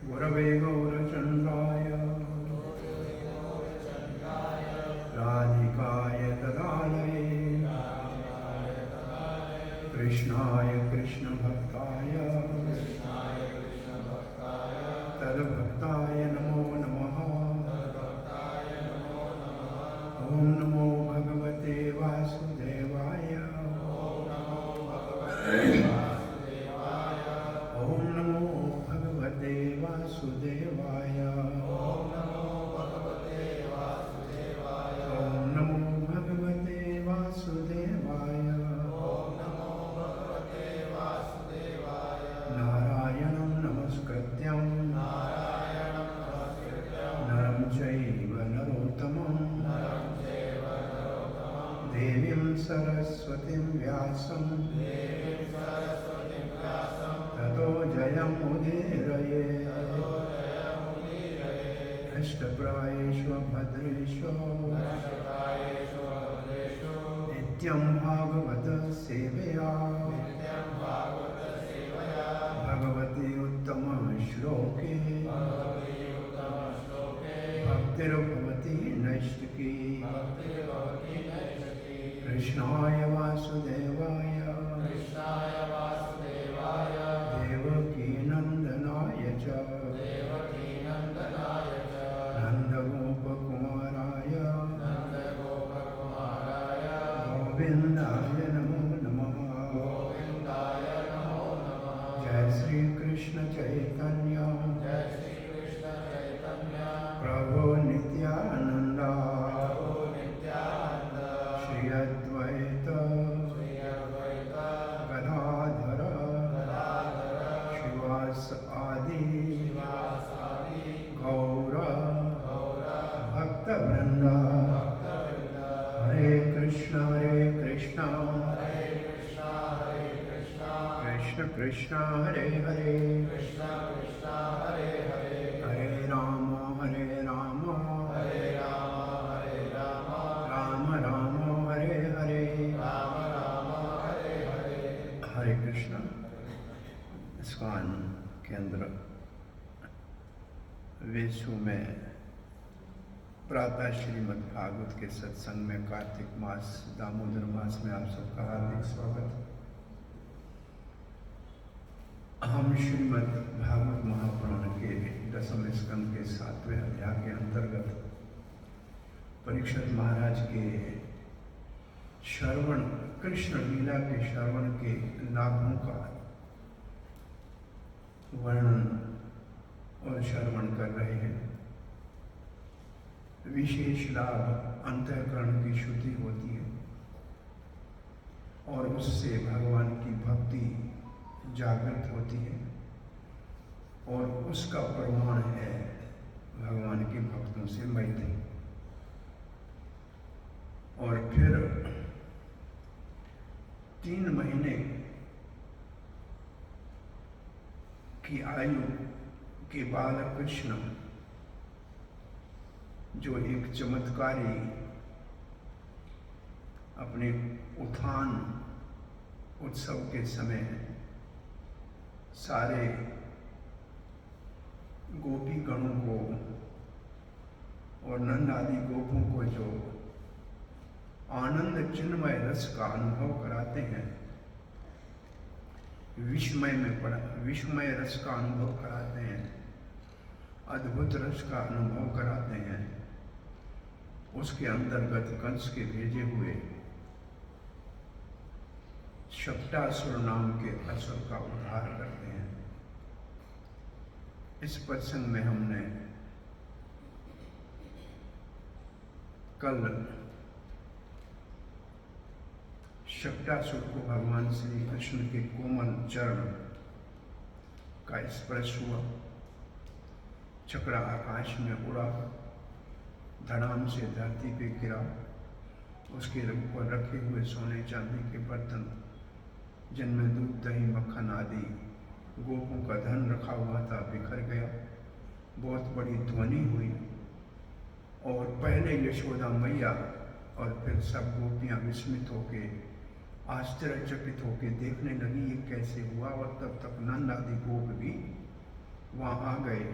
गुरवे गौरचन्द्राय राधिकाय तदालये कृष्णाय कृष्णभक्ताय तद्भक्ताय नमो नमः। ॐ नमो भगवते वासुदेवाय। ॐ नमो भगवते वासुदेवाय। ॐ नमो भगवते वासुदेवाय। नारायणं नमस्कृत्यं नरं चैव नरोत्तमं देवीं सरस्वतीं व्यासं ततो जयमुदीरये। अष्टप्रायेषु भद्रेषु नित्यं भागवत सेवया भगवती उत्तम श्लोके भक्तिर्भवति नैष्टिकी। कृष्णाय वासुदेवाय देवकीनन्दनाय च नन्दगोपकुमाराय गोविन्दाय नमो नमः। जय श्री कृष्ण चैतन्य प्रभु नित्यानंद श्री अद्वैत गदाधर शिवास आदि गौर भक्तवृंद। हरे कृष्ण कृष्ण हरे हरे कृष्ण कृष्ण हरे हरे हरे राम राम राम हरे हरे राम राम हरे हरे हरे कृष्ण। इस्कॉन के अंदर वेशु में प्रातः श्रीमद् भागवत के सत्संग में कार्तिक मास दामोदर मास में आप सबका हार्दिक स्वागत। हम श्रीमद् भागवत महापुराण के 10वें स्कंद के 7वें अध्याय के अंतर्गत परीक्षित महाराज के श्रवण, कृष्ण लीला के श्रवण के लाभों का वर्णन और श्रवण कर रहे हैं। विशेष लाभ अंतःकरण की शुद्धि होती है और उससे भगवान की भक्ति जागृत होती है और उसका प्रमाण है भगवान के भक्तों से मैत्री। और फिर 3 महीने की आयु के बाद कृष्ण जो एक चमत्कारी अपने उत्थान उत्सव के समय सारे गोपी गणों को और नंद आदि गोपों को जो आनंद चिन्मय रस का अनुभव कराते हैं, विस्मय रस का अनुभव कराते हैं, अद्भुत रस का अनुभव कराते हैं, उसके अंतर्गत कंस के भेजे हुए शक्टासुर नाम के असुर का उद्धार करते हैं। इस प्रसंग में हमने कल शक्टासुर को भगवान श्री कृष्ण के कोमल चरण का स्पर्श हुआ, चक्रा आकाश में उड़ा, धड़ाम से धरती पे गिरा, उसके ऊपर रखे हुए सोने चांदी के बर्तन जिनमें दूध दही मक्खन आदि गोपों का धन रखा हुआ था बिखर गया। बहुत बड़ी ध्वनि हुई और पहले यशोदा मैया और फिर सब गोपियां विस्मित होके आश्चर्यचकित होके देखने लगी ये कैसे हुआ। और तब तक नंद आदि गोप भी वहाँ आ गए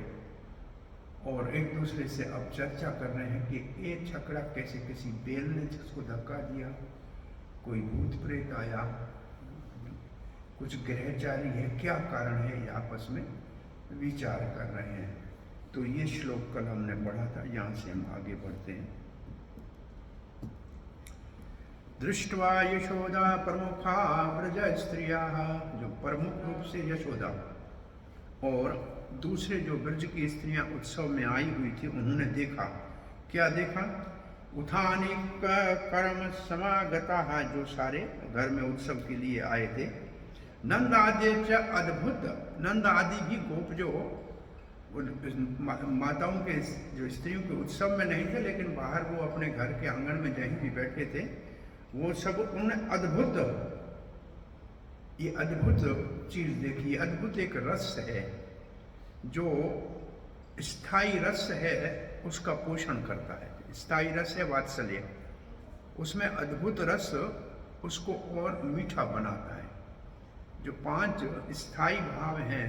और एक दूसरे से अब चर्चा कर रहे हैं कि ये छकड़ा कैसे किसी बेल ने जिसको धक्का दिया, कोई भूत प्रेत आया, कुछ ग्रहचारी है, क्या कारण है, ये आपस में विचार कर रहे हैं। तो ये श्लोक कल हमने पढ़ा था, यहाँ से हम आगे बढ़ते हैं। दृष्ट्वा यशोदा प्रमुखा व्रज स्त्रिया, जो प्रमुख रूप से यशोदा और दूसरे जो ब्रज की स्त्रियां उत्सव में आई हुई थी, उन्होंने देखा, क्या देखा, उत्थानी कर्म समागता, जो सारे घर में उत्सव के लिए आए थे। नंद आदि अद्भुत, नंद आदि भी गोप जो माताओं के जो स्त्रियों के उत्सव में नहीं थे लेकिन बाहर वो अपने घर के आंगन में जहीं भी बैठे थे, वो सब उन्होंने अद्भुत, ये अद्भुत चीज देखी। अद्भुत एक रस है जो स्थायी रस है, उसका पोषण करता है। स्थायी रस है वात्सल्य, उसमें अद्भुत रस उसको और मीठा बनाता है। जो 5 स्थायी भाव हैं,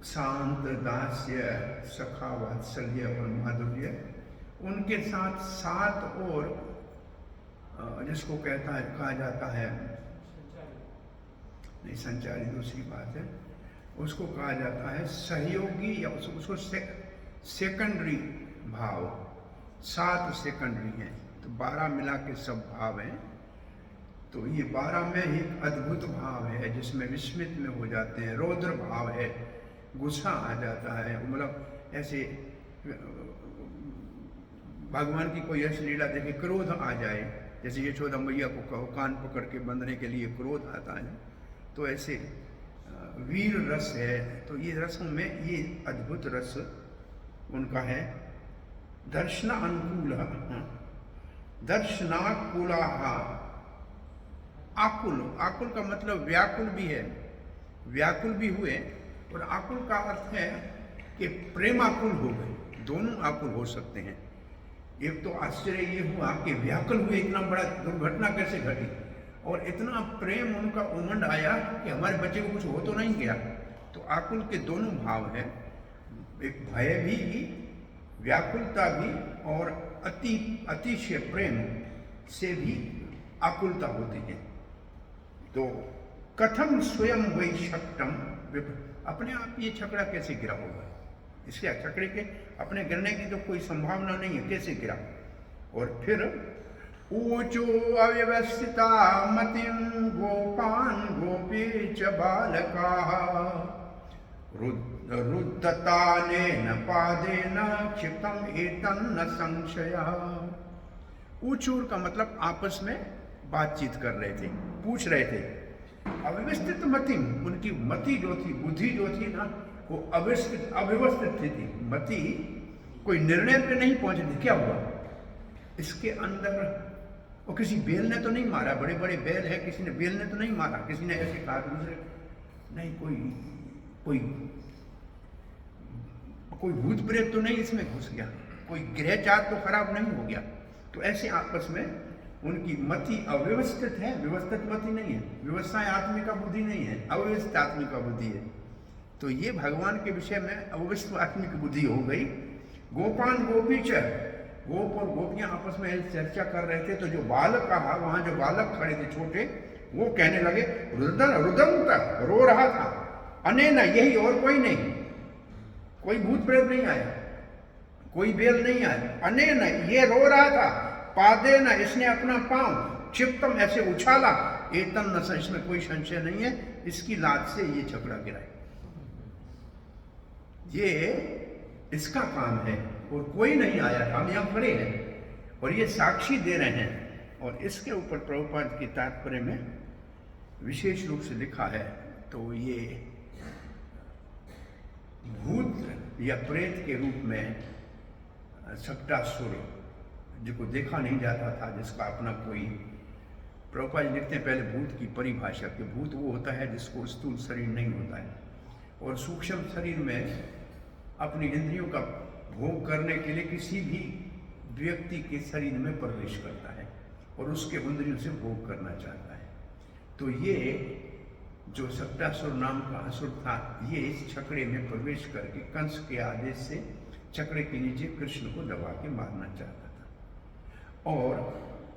शांत, दास्य, सखा, वात्सल्य और माधुर्य, उनके साथ 7 और जिसको कहा जाता है, नहीं संचारी दूसरी बात है, उसको कहा जाता है सहयोगी या उसको सेकेंडरी भाव। 7 सेकेंडरी हैं, तो 12 मिला के सब भाव हैं। तो ये 12 में एक अद्भुत भाव है जिसमें विस्मित में हो जाते हैं। रौद्र भाव है, गुस्सा आ जाता है, मतलब ऐसे भगवान की कोई ऐसी लीला देखे क्रोध आ जाए, जैसे यशोदा मैया को कहो कान पकड़ के बंधने के लिए क्रोध आता है, तो ऐसे वीर रस है। तो ये रसों में ये अद्भुत रस उनका है। दर्शन अनुकूल, दर्शनाकुला, आकुल, आकुल का मतलब व्याकुल भी है, व्याकुल भी हुए, और आकुल का अर्थ है कि प्रेमाकुल हो गए, दोनों आकुल हो सकते हैं। एक तो आश्चर्य ये हुआ कि व्याकुल हुए, इतना बड़ा दुर्घटना कैसे घटी, और इतना प्रेम उनका उमंड आया कि हमारे बच्चे को कुछ हो तो नहीं गया। तो आकुल के दोनों भाव हैं, एक भय भी, व्याकुलता भी, और अतिशय प्रेम से भी आकुलता होती है। तो कथम स्वयं वही शक्तम, अपने आप ये छकड़ा कैसे गिरा होगा, इसलिए छकड़े के अपने गिरने की तो कोई संभावना नहीं है, कैसे गिरा। और फिर ऊचो अव्यवस्थिता मतिम गोपान गोपी च बालका रुद्धतानेन पादेन क्षिप्तम एतन्न संशयः। ऊचूर का मतलब आपस में बातचीत कर रहे थे, पूछ रहे थे। अव्यवस्थित मति, उनकी मति जो थी, बुद्धि जो थी ना, वो अव्यवस्थित थी। मति कोई निर्णय पे नहीं पहुंची थी। क्या हुआ इसके अंदर, वो किसी बेल ने तो नहीं मारा, बड़े बड़े बेल है, किसी ने बेल ने तो नहीं मारा, किसी ने ऐसे कहा दूसरे नहीं, कोई भूत प्रेत तो नहीं इसमें घुस गया, कोई ग्रहचार तो खराब नहीं हो गया। तो ऐसे आपस में उनकी मति अव्यवस्थित है, व्यवस्थित मति नहीं है, व्यवस्थाएं आत्मिका बुद्धि नहीं है, अव्यवस्थित आत्मिका बुद्धि है। तो ये भगवान के विषय में अव्यवस्थित आत्मिक बुद्धि हो गई। गोपान गोपी च, गोप और गोपियां आपस में चर्चा कर रहे थे। तो जो बालक कहा, वहां जो बालक खड़े थे छोटे, वो कहने लगे, रुदंत रो रहा था, अनेना, यही और कोई नहीं, कोई भूत प्रेत नहीं आया, कोई बेल नहीं आया, अनेना, ये रो रहा था, पादे न, इसने अपना पांव, क्षिप्तम, ऐसे उछाला, एतन न, इसमें कोई संशय नहीं है, इसकी लात से ये छकड़ा गिरा, ये इसका काम है, और कोई नहीं आया, हम यहां खड़े हैं और ये साक्षी दे रहे हैं। और इसके ऊपर प्रभुपाद की तात्पर्य में विशेष रूप से लिखा है। तो ये भूत या प्रेत के रूप में सक्टासुर, जिसको देखा नहीं जाता था, जिसका अपना कोई, प्रभुपाद लिखते हैं पहले भूत की परिभाषा कि भूत वो होता है जिसको स्थूल शरीर नहीं होता है, और सूक्ष्म शरीर में अपनी इंद्रियों का भोग करने के लिए किसी भी व्यक्ति के शरीर में प्रवेश करता है और उसके इंद्रियों से भोग करना चाहता है। तो ये जो सक्टासुर नाम का असुर था, ये इस छकड़े में प्रवेश करके कंस के आदेश से छकड़े के नीचे कृष्ण को दबा के मारना चाहता था। और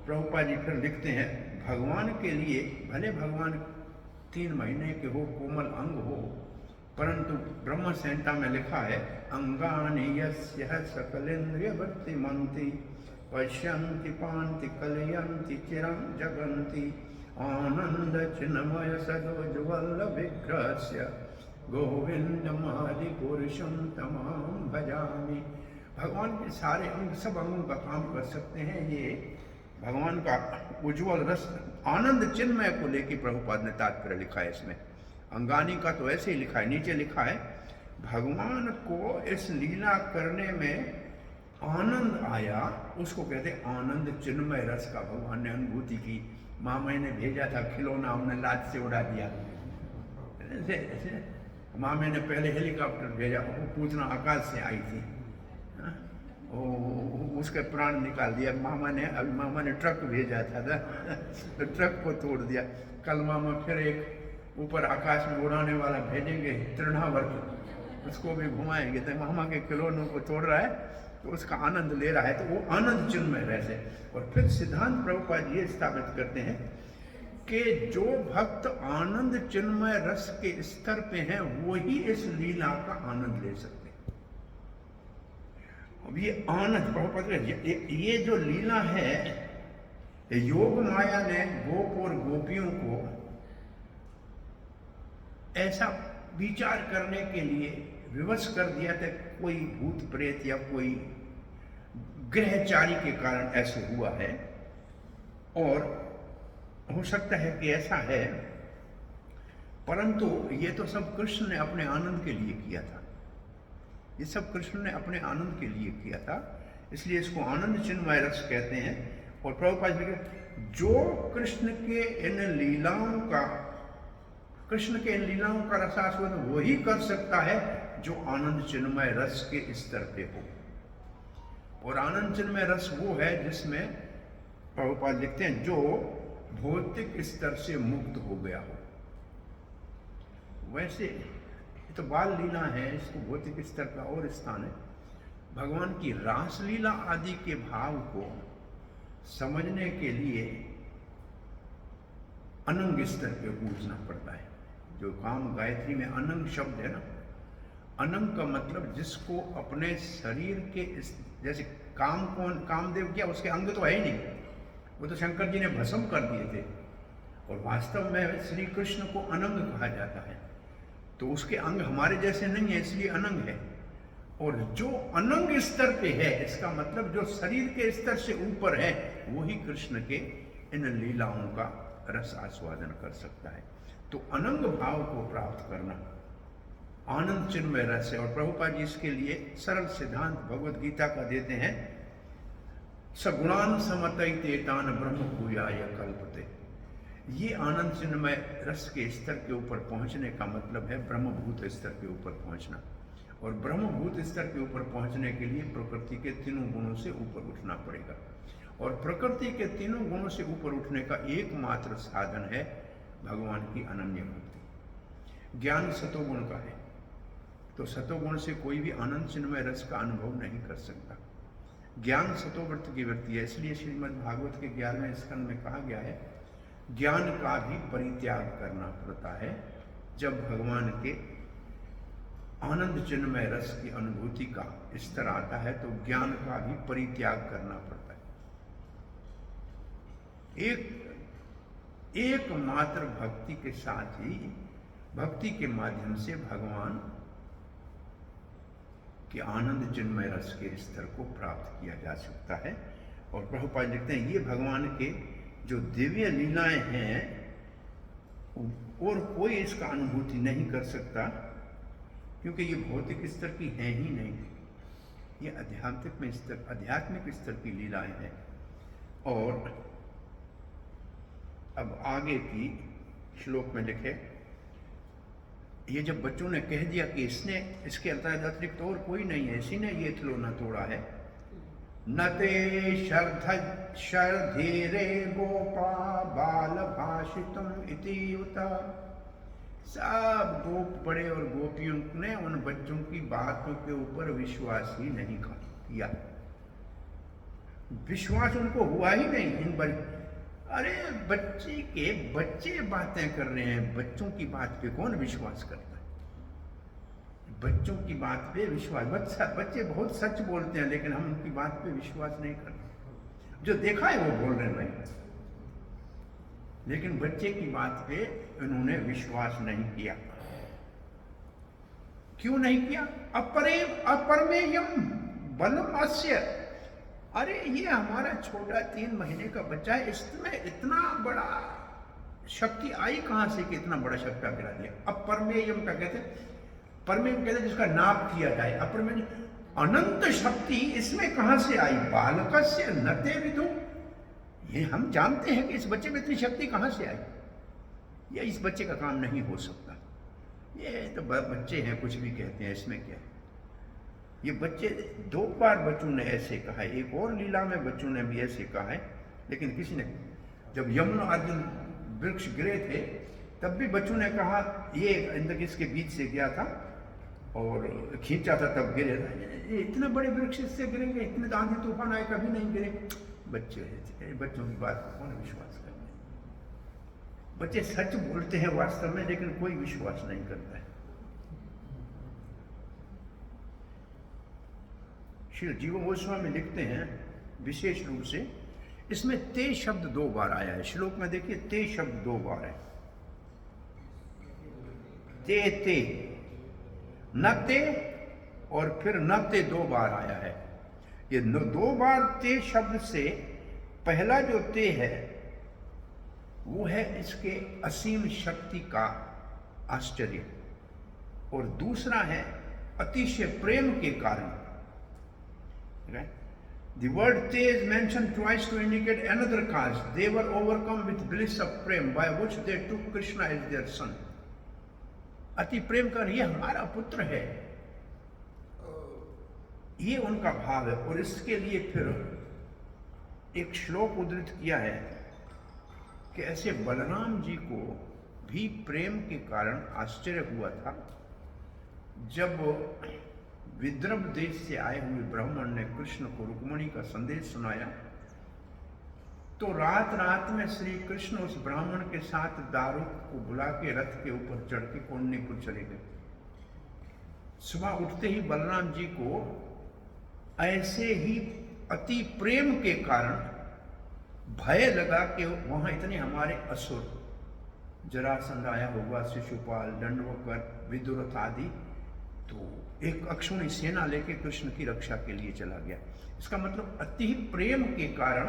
प्रभुपाद जी फिर लिखते हैं, भगवान के लिए भले भगवान 3 महीने के हो, कोमल अंग हो, परंतु ब्रह्म संहिता में लिखा है, अंगानि यस्यः सकलेन्द्रिय वर्तिमन्ति पश्यन्ति पान्ति कलयन्ति चिरं जगन्ति आनंद चिन्मय सदोज्वल विग्रहस्य गोविंदमादि पुरुषं तमाम भजामि। भगवान के सारे अंग, सब अंगों का काम कर सकते हैं। ये भगवान का उज्ज्वल रस आनंद चिन्मय को लेकर प्रभुपाद ने तात्पर्य लिखा है। इसमें अंगानी का तो ऐसे ही लिखा है, नीचे लिखा है, भगवान को इस लीला करने में आनंद आया, उसको कहते आनंद चिन्मय रस का भगवान ने अनुभूति की। मामा ने भेजा था खिलौना, हमने लात से उड़ा दिया, ऐसे मामे ने पहले हेलीकॉप्टर भेजा, वो पूतना आकाश से आई थी, उसके प्राण निकाल दिया मामा ने। अभी मामा ने ट्रक भेजा था तो ट्रक को तोड़ दिया। कल मामा फिर एक ऊपर आकाश में उड़ाने वाला भेजेंगे, तृणावर्त, उसको भी घुमाएंगे। तो मामा के खिलौनों को तोड़ रहा है तो उसका आनंद ले रहा है, तो वो आनंद चिन्मय रस है। और फिर सिद्धांत प्रभुपाद ये स्थापित करते हैं कि जो भक्त आनंद चिन्मय रस के स्तर पे हैं, वो ही इस लीला का आनंद ले सकते हैं। अब ये आनंद प्रभुपाद, ये जो लीला है, योग माया ने गोप और गोपियों को ऐसा विचार करने के लिए विवश कर दिया था, कोई भूत प्रेत या कोई ग्रहचारी के कारण ऐसे हुआ है, और हो सकता है कि ऐसा है, परंतु ये तो सब कृष्ण ने अपने आनंद के लिए किया था। ये सब कृष्ण ने अपने आनंद के लिए किया था, इसलिए इसको आनंद चिन्मय रस कहते हैं। और प्रभुपाद लिखे जो कृष्ण के इन लीलाओं का रसास्वादन वही कर सकता है जो आनंद चिन्मय रस के स्तर पे हो। और आनंद चिन्मय रस वो है जिसमें प्रभुपाद लिखते हैं जो भौतिक स्तर से मुक्त हो गया हो। वैसे ये तो बाल लीला है, इसको भौतिक स्तर का और स्थान है। भगवान की रासलीला आदि के भाव को समझने के लिए अनंग स्तर पे पूछना पड़ता है। जो काम गायत्री में अनंग शब्द है ना, अनंग का मतलब जिसको अपने शरीर के जैसे कामदेव क्या उसके अंग तो है ही नहीं, वो तो शंकर जी ने भस्म कर दिए थे। और वास्तव में श्री कृष्ण को अनंग कहा जाता है, तो उसके अंग हमारे जैसे नहीं है, इसलिए अनंग है। और जो अनंग स्तर पे है, इसका मतलब जो शरीर के स्तर से ऊपर है, वही कृष्ण के इन लीलाओं का रस आस्वादन कर सकता है। तो अनंग भाव को प्राप्त करना आनंद चिन्मय रस है। और प्रभुपाद जी इसके लिए सरल सिद्धांत भगवद गीता का देते हैं, सगुणान समतैते तान ब्रह्म भूयाय कल्पते। ये आनंद चिन्मय रस के स्तर के ऊपर पहुंचने का मतलब है ब्रह्मभूत स्तर के ऊपर पहुंचना। और ब्रह्मभूत स्तर के ऊपर पहुंचने के लिए प्रकृति के तीनों गुणों से ऊपर उठना पड़ेगा। और प्रकृति के तीनों गुणों से ऊपर उठने का एकमात्र साधन है भगवान की अनन्य भक्ति। ज्ञान सतोगुण का है, तो सतोगुण से कोई भी आनंद चिन्मय रस का अनुभव नहीं कर सकता। ज्ञान सतोव्रत की वृत्ति है, इसलिए श्रीमद् भागवत के 11वें स्कंद में कहा गया है ज्ञान का भी परित्याग करना पड़ता है। जब भगवान के आनंद चिन्मय रस की अनुभूति का स्तर आता है तो ज्ञान का भी परित्याग करना पड़ता है। एकमात्र भक्ति के साथ ही भक्ति के माध्यम से भगवान के आनंद चिन्मय रस के स्तर को प्राप्त किया जा सकता है। और प्रभुपाद लिखते हैं ये भगवान के जो दिव्य लीलाएं हैं और कोई इसका अनुभूति नहीं कर सकता, क्योंकि ये भौतिक स्तर की है ही नहीं, ये आध्यात्मिक स्तर की लीलाएं हैं। और अब आगे की श्लोक में लिखे, ये जब बच्चों ने कह दिया कि इसके अतिरिक्त और कोई नहीं है, इसी ने ये खिलौना तोड़ा है, न ते शर्धीरे गोपा बाल भाषितम इति युता। सब गोप बड़े और गोपियों ने उन बच्चों की बातों के ऊपर विश्वास ही नहीं किया। विश्वास उनको हुआ ही नहीं इन अरे बच्चे बातें कर रहे हैं, बच्चों की बात पे कौन विश्वास करता है? बच्चों की बात पे विश्वास, बच्चे बहुत सच बोलते हैं, लेकिन हम उनकी बात पे विश्वास नहीं करते। जो देखा है वो बोल रहे हैं भाई, लेकिन बच्चे की बात पे उन्होंने विश्वास नहीं किया। क्यों नहीं किया? अपरमेयम बलम अस्य। अरे ये हमारा छोटा 3 महीने का बच्चा है, इसमें इतना बड़ा शक्ति आई कहां से कि इतना बड़ा शक्ति गिरा दिया। अपरमेयम का कहते हैं, परमेय कहते हैं जिसका नाप किया जाए। अपरमेय अनंत शक्ति इसमें कहां से आई? बालकस्य नते विदु। ये हम जानते हैं कि इस बच्चे में इतनी शक्ति कहां से आई, ये इस बच्चे का काम नहीं हो सकता। ये तो बच्चे हैं, कुछ भी कहते हैं, इसमें क्या है? ये बच्चे 2 बार बच्चों ने ऐसे कहा है, एक और लीला में बच्चों ने भी ऐसे कहा है, लेकिन किसी ने, जब यमुना अर्जुन वृक्ष गिरे थे तब भी बच्चों ने कहा ये इंद्र इसके बीच से गया था और खींचा था तब गिरे था। ये इतने बड़े वृक्ष से गिरेंगे, इतने आंधी तूफान आए कभी नहीं गिरे। बच्चों की बात को कौन विश्वास करते? बच्चे सच बोलते हैं वास्तव में, लेकिन कोई विश्वास नहीं करता है। श्री जीव गोस्वामी लिखते हैं विशेष रूप से, इसमें ते शब्द 2 बार आया है। श्लोक में देखिए ते शब्द 2 बार है, ते न ते और फिर न ते 2 बार आया है। ये 2 बार ते शब्द से पहला जो ते है वो है इसके असीम शक्ति का आश्चर्य, और दूसरा है अतिशय प्रेम के कारण। The word te is mentioned twice to indicate another cause. They were overcome with bliss of prem, by which they took Krishna as their son. अति प्रेम कर ये हमारा पुत्र है, ये उनका भाव है। और इसके लिए फिर एक श्लोक उद्धृत किया है कि ऐसे बलराम जी को भी प्रेम के कारण आश्चर्य हुआ था जब विदर्भ देश से आए हुए ब्राह्मण ने कृष्ण को रुक्मणी का संदेश सुनाया, तो रात रात में श्री कृष्ण उस ब्राह्मण के साथ दारूक को बुला के रथ के ऊपर चढ़ के कौंडनीपुर चले गए। सुबह उठते ही बलराम जी को ऐसे ही अति प्रेम के कारण भय लगा कि वहां इतने हमारे असुर, जरासंध आया होगा, शिशुपाल, दंडवकर, विदुरथ आदि, तो एक अक्षुणी सेना लेके कृष्ण की रक्षा के लिए चला गया। इसका मतलब अति प्रेम के कारण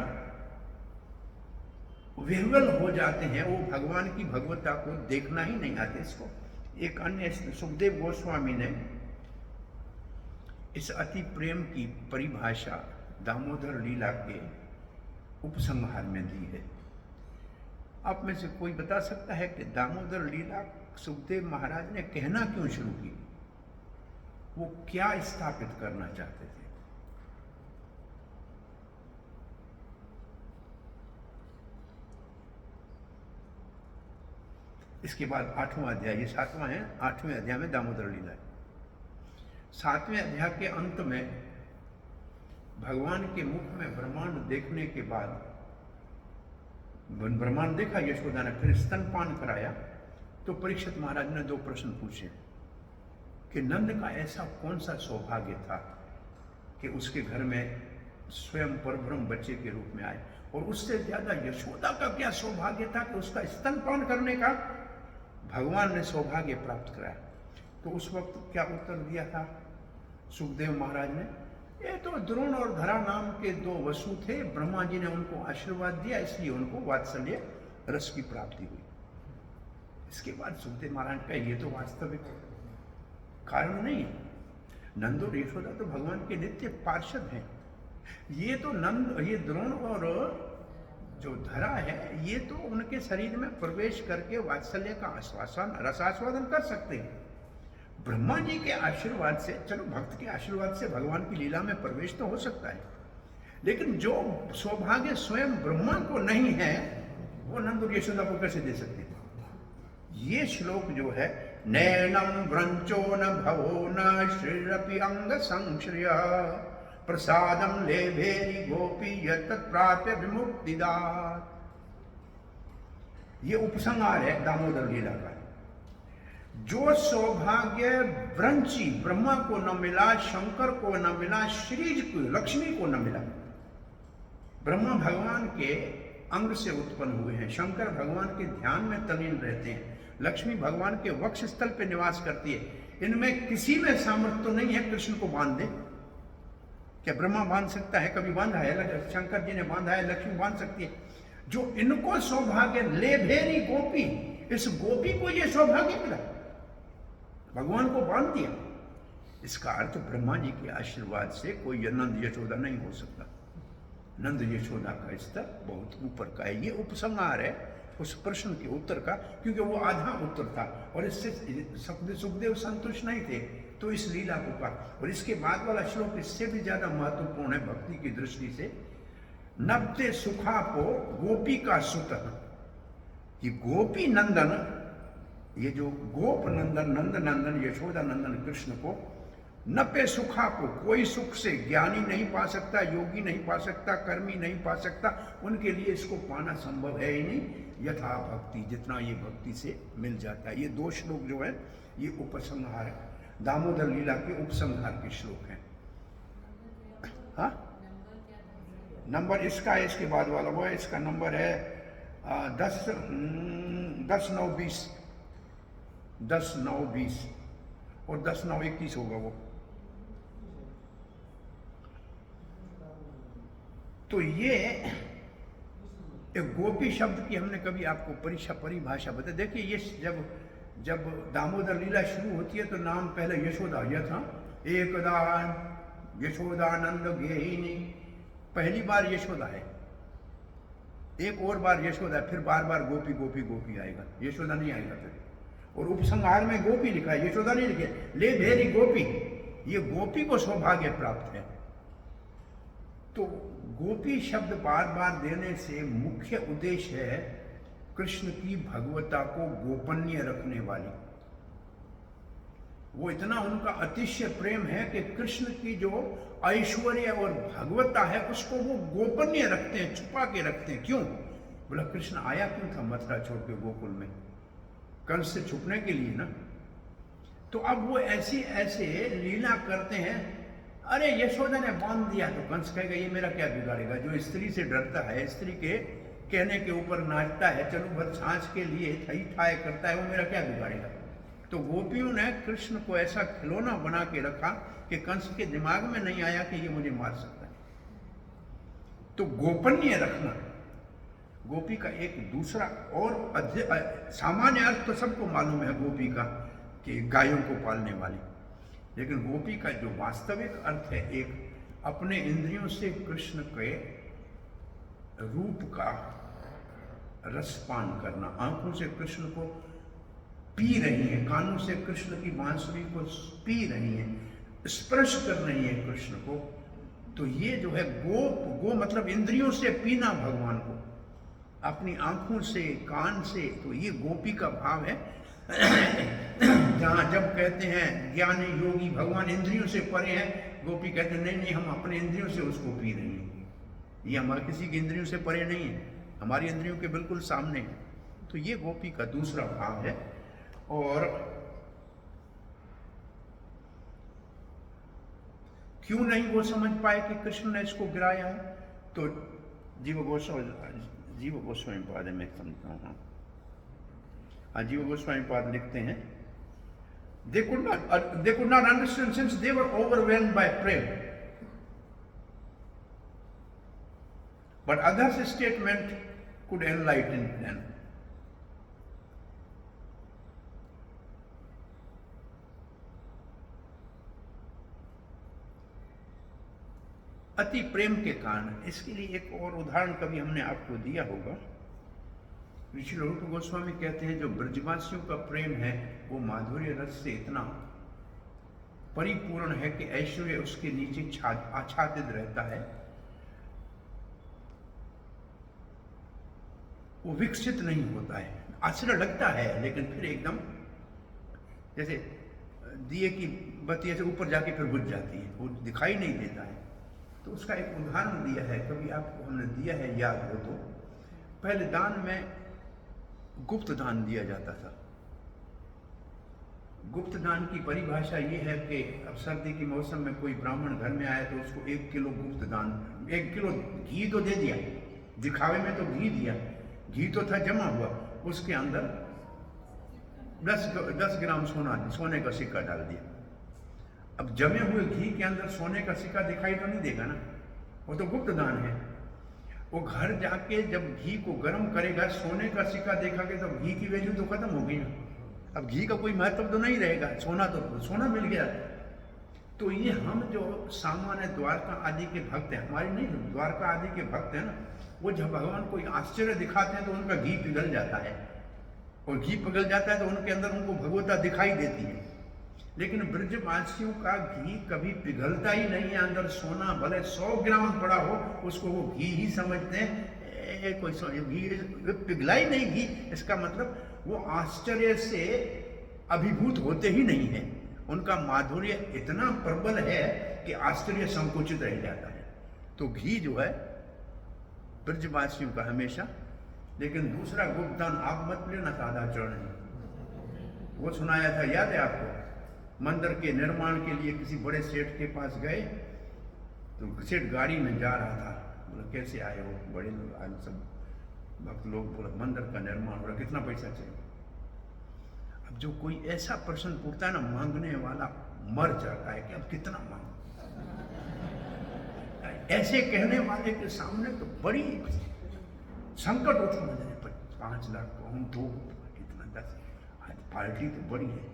विह्वल हो जाते हैं, वो भगवान की भगवत्ता को देखना ही नहीं आते। इसको एक अन्य सुखदेव गोस्वामी ने इस अति प्रेम की परिभाषा दामोदर लीला के उपसंहार में दी है। आप में से कोई बता सकता है कि दामोदर लीला सुखदेव महाराज ने कहना क्यों शुरू की? वो क्या स्थापित करना चाहते थे? इसके बाद 8वां अध्याय, ये 7वां है, 8वें अध्याय में दामोदर लीला है। 7वें अध्याय के अंत में भगवान के मुख में ब्रह्मांड देखने के बाद, ब्रह्मांड देखा यशोदा ने, फिर स्तनपान कराया, तो परीक्षित महाराज ने 2 प्रश्न पूछे कि नंद का ऐसा कौन सा सौभाग्य था कि उसके घर में स्वयं परब्रह्म बच्चे के रूप में आए, और उससे ज्यादा यशोदा का क्या सौभाग्य था कि उसका स्तनपान करने का भगवान ने सौभाग्य प्राप्त कराया। तो उस वक्त क्या उत्तर दिया था सुखदेव महाराज ने? ये तो द्रोण और धरा नाम के 2 वसु थे, ब्रह्मा जी ने उनको आशीर्वाद दिया, इसलिए उनको वात्सल्य रस की प्राप्ति हुई। इसके बाद सुखदेव महाराज का ये तो वास्तविक कारण नहीं है। नंद और यशोदा तो भगवान के नित्य पार्षद हैं। ये तो नंद, ये द्रोण और जो धरा है, ये तो उनके शरीर में प्रवेश करके वात्सल्य का आश्वासन, रसास्वादन कर सकते हैं। ब्रह्मा जी के आशीर्वाद से, चलो भक्त के आशीर्वाद से भगवान की लीला में प्रवेश तो हो सकता है, लेकिन जो सौभाग्य स्वयं ब्रह्मा को नहीं है, वो नंद और यशोदा को कैसे दे सकते थे? ये श्लोक जो है, नैनम व्रंचो न भवो न श्रीरपि अंग संश्रय प्रसादम लेभेरि गोपी यत्प्राप्य विमुक्तिदात, ये उपसंहार है दामोदर लीला का। जो सौभाग्य व्रंची, ब्रह्मा को न मिला, शंकर को न मिला, श्रीज को, लक्ष्मी को न मिला। ब्रह्मा भगवान के अंग से उत्पन्न हुए हैं, शंकर भगवान के ध्यान में तल्लीन रहते हैं, लक्ष्मी भगवान के वक्ष स्थल पे निवास करती है। इनमें किसी में सामर्थ्य तो नहीं है कृष्ण को बांध दे। क्या ब्रह्मा बांध सकता है? कभी बांधा है? शंकर जी ने बांधा है, लक्ष्मी बांध सकती है। जो इनको सौभाग्य, ले भेरी गोपी, इस गोपी को ये सौभाग्य मिला, भगवान को बांध दिया। इसका अर्थ ब्रह्मा जी के आशीर्वाद से कोई नंद यशोदा नहीं हो सकता। नंद यशोदा का स्तर बहुत ऊपर का है। ये उपसंहार है उस प्रश्न के उत्तर का, क्योंकि वो आधा उत्तर था और इससे सुखदेव संतुष्ट नहीं थे, तो इस लीला को कहा। और इसके बाद वाला श्लोक इससे भी ज्यादा महत्वपूर्ण है भक्ति की दृष्टि से। नब्ते सुखा को गोपी का सुत, ये गोपी नंदन, ये जो गोप नंदन, नंद नंदन, यशोदा नंदन कृष्ण को, नपे सुखा को, कोई सुख से ज्ञानी नहीं पा सकता, योगी नहीं पा सकता, कर्मी नहीं पा सकता, उनके लिए इसको पाना संभव है ही नहीं। यथा भक्ति, जितना ये भक्ति से मिल जाता है। ये 2 श्लोक जो है ये उपसंहार है, दामोदर लीला के उपसंहार के श्लोक हैं। हाँ, नंबर इसका है, इसके बाद वाला वो है, इसका नंबर है 10-9-20 10-9-20 और 10-9-21 होगा वो। तो ये एक गोपी शब्द की हमने कभी आपको परिभाषा बता। देखिए, ये जब दामोदर लीला शुरू होती है तो नाम पहले यशोदा, यथा एकदा यशोदानंद गेहिनी पहली बार यशोदा है, एक और बार यशोदा है, फिर बार बार गोपी गोपी गोपी आएगा, यशोदा नहीं आएगा फिर। और उपसंहार में गोपी लिखा है, यशोदा नहीं लिखे, ले भेरी गोपी, ये गोपी को सौभाग्य प्राप्त है। तो गोपी शब्द बार बार देने से मुख्य उद्देश्य है कृष्ण की भगवता को गोपनीय रखने वाली। वो इतना उनका अतिशय प्रेम है कि कृष्ण की जो ऐश्वर्य और भगवता है उसको वो गोपनीय रखते हैं, छुपा के रखते हैं। क्यों? बोला कृष्ण आया क्यों था मथुरा छोड़ के गोकुल में? कंस से छुपने के लिए ना। तो अब वो ऐसी ऐसे लीला करते हैं। अरे यशोदा ने बांध दिया तो कंस कहेगा ये मेरा क्या बिगाड़ेगा। जो स्त्री से डरता है, स्त्री के कहने के ऊपर नाचता है, चलो भर छाछ के लिए थई ठाए करता है, वो मेरा क्या बिगाड़ेगा। तो गोपियों ने कृष्ण को ऐसा खिलौना बना के रखा कि कंस के दिमाग में नहीं आया कि ये मुझे मार सकता है। तो गोपनीय रखना गोपी का एक दूसरा और सामान्य अर्थ तो सबको मालूम है गोपी का कि गायों को पालने वाली, लेकिन गोपी का जो वास्तविक अर्थ है एक अपने इंद्रियों से कृष्ण के रूप का रसपान करना। आंखों से कृष्ण को पी रही है, कानों से कृष्ण की बांसुरी को पी रही है, स्पर्श कर रही है कृष्ण को। तो ये जो है गो मतलब इंद्रियों से पीना भगवान को, अपनी आंखों से, कान से। तो ये गोपी का भाव है। जहाँ जब कहते हैं ज्ञानी योगी भगवान इंद्रियों से परे है, गोपी कहते हैं नहीं नहीं हम अपने इंद्रियों से उसको पी रही हैं। ये हमारे किसी की इंद्रियों से परे नहीं है, हमारी इंद्रियों के बिल्कुल सामने है। तो ये गोपी का दूसरा भाव है। और क्यों नहीं वो समझ पाए कि कृष्ण ने इसको गिराया है? तो जीव गोस्वामी पाद में समझता हूँ। हाँ, जीव गोस्वामी पाद लिखते हैं, they could not understand since they were overwhelmed by prema. But others' statement could enlighten them. अति प्रेम के कारण। इसके लिए एक और उदाहरण कभी हमने आपको दिया होगा। ऋषि रूप गोस्वामी कहते हैं जो ब्रजवासियों का प्रेम है वो माधुर्य रस से इतना परिपूर्ण है कि ऐश्वर्य उसके नीचे आच्छादित रहता है, वो विकसित नहीं होता है। आश्चर्य लगता है लेकिन फिर एकदम जैसे दिए की बत्ती ऐसे ऊपर जाके फिर बुझ जाती है, वो दिखाई नहीं देता है। तो उसका एक उदाहरण दिया है, कभी आपको हमने दिया है याद हो तो। पहले दान में गुप्त दान दिया जाता था। गुप्त दान की परिभाषा ये है कि अब सर्दी के मौसम में कोई ब्राह्मण घर में आया तो उसको 1 किलो गुप्त दान, 1 किलो घी तो दे दिया, दिखावे में तो घी दिया, घी तो था जमा हुआ, उसके अंदर 10 ग्राम सोने का सिक्का डाल दिया। अब जमे हुए घी के अंदर सोने का सिक्का दिखाई तो नहीं देगा ना, वो तो गुप्त दान है। वो घर जाके जब घी को गर्म करेगा, सोने का सिक्का देखा के तो घी की वैल्यू तो खत्म हो गई ना, अब घी का कोई महत्व तो नहीं रहेगा, सोना मिल गया। तो ये हम जो सामान्य द्वारका आदि के भक्त हैं, हमारी नहीं द्वारका आदि के भक्त हैं ना, वो जब भगवान कोई आश्चर्य दिखाते हैं तो उनका घी पिघल जाता है, और घी पिघल जाता है तो उनके अंदर उनको भगवता दिखाई देती है। लेकिन ब्रजवासियों का घी कभी पिघलता ही नहीं है, अंदर सोना भले 100 ग्राम पड़ा हो उसको वो घी ही समझते हैं। कोई घी पिघला ही नहीं घी, इसका मतलब वो आश्चर्य से अभिभूत होते ही नहीं है। उनका माधुर्य इतना प्रबल है कि आश्चर्य संकुचित रह जाता है। तो घी जो है ब्रजवासियों का हमेशा। लेकिन दूसरा गुप्तदान आप मत लेना साधा चरण, वो सुनाया था, याद है आपको? मंदिर के निर्माण के लिए किसी बड़े सेठ के पास गए तो सेठ गाड़ी में जा रहा था, बोला कैसे आए हो? बड़े लोग आज सब भक्त लोग, बोला मंदिर का निर्माण हो रहा, कितना पैसा चाहिए? अब जो कोई ऐसा प्रश्न पूछता है ना, मांगने वाला मर जाता है कि अब कितना मांग। ऐसे कहने वाले के सामने तो बड़ी संकट उठा जाए, 5 लाख को हम 2 कितना 10, आज पार्टी तो बड़ी है।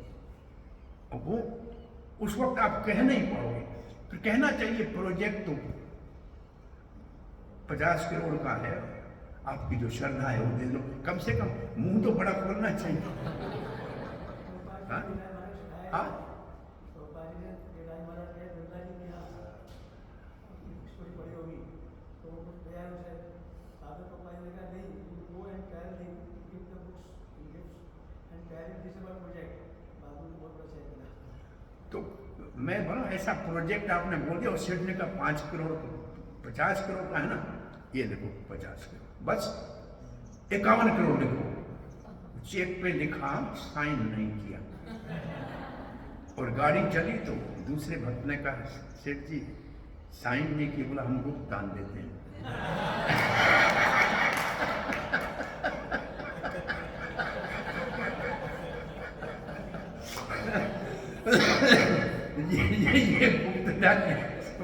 और वो उस वक्त आप कह नहीं पाओगे, फिर कहना चाहिए प्रोजेक्ट तो 50 करोड़ का है, आपकी जो श्रद्धा है वो दे दो, कम से कम मुंह तो बड़ा खोलना चाहिए। हाँ हाँ तो मैं बोला ऐसा प्रोजेक्ट आपने बोल दिया, और सेठ ने कहा 5 करोड़ 50 करोड़ का है ना, ये लिखो 50 करोड़, बस 51 करोड़ लिखो। चेक पे लिखा, साइन नहीं किया, और गाड़ी चली तो दूसरे भक्त ने कहा सेठ जी साइन नहीं किया, बोला हम गुप्त दान देते हैं। ये गुप्त दान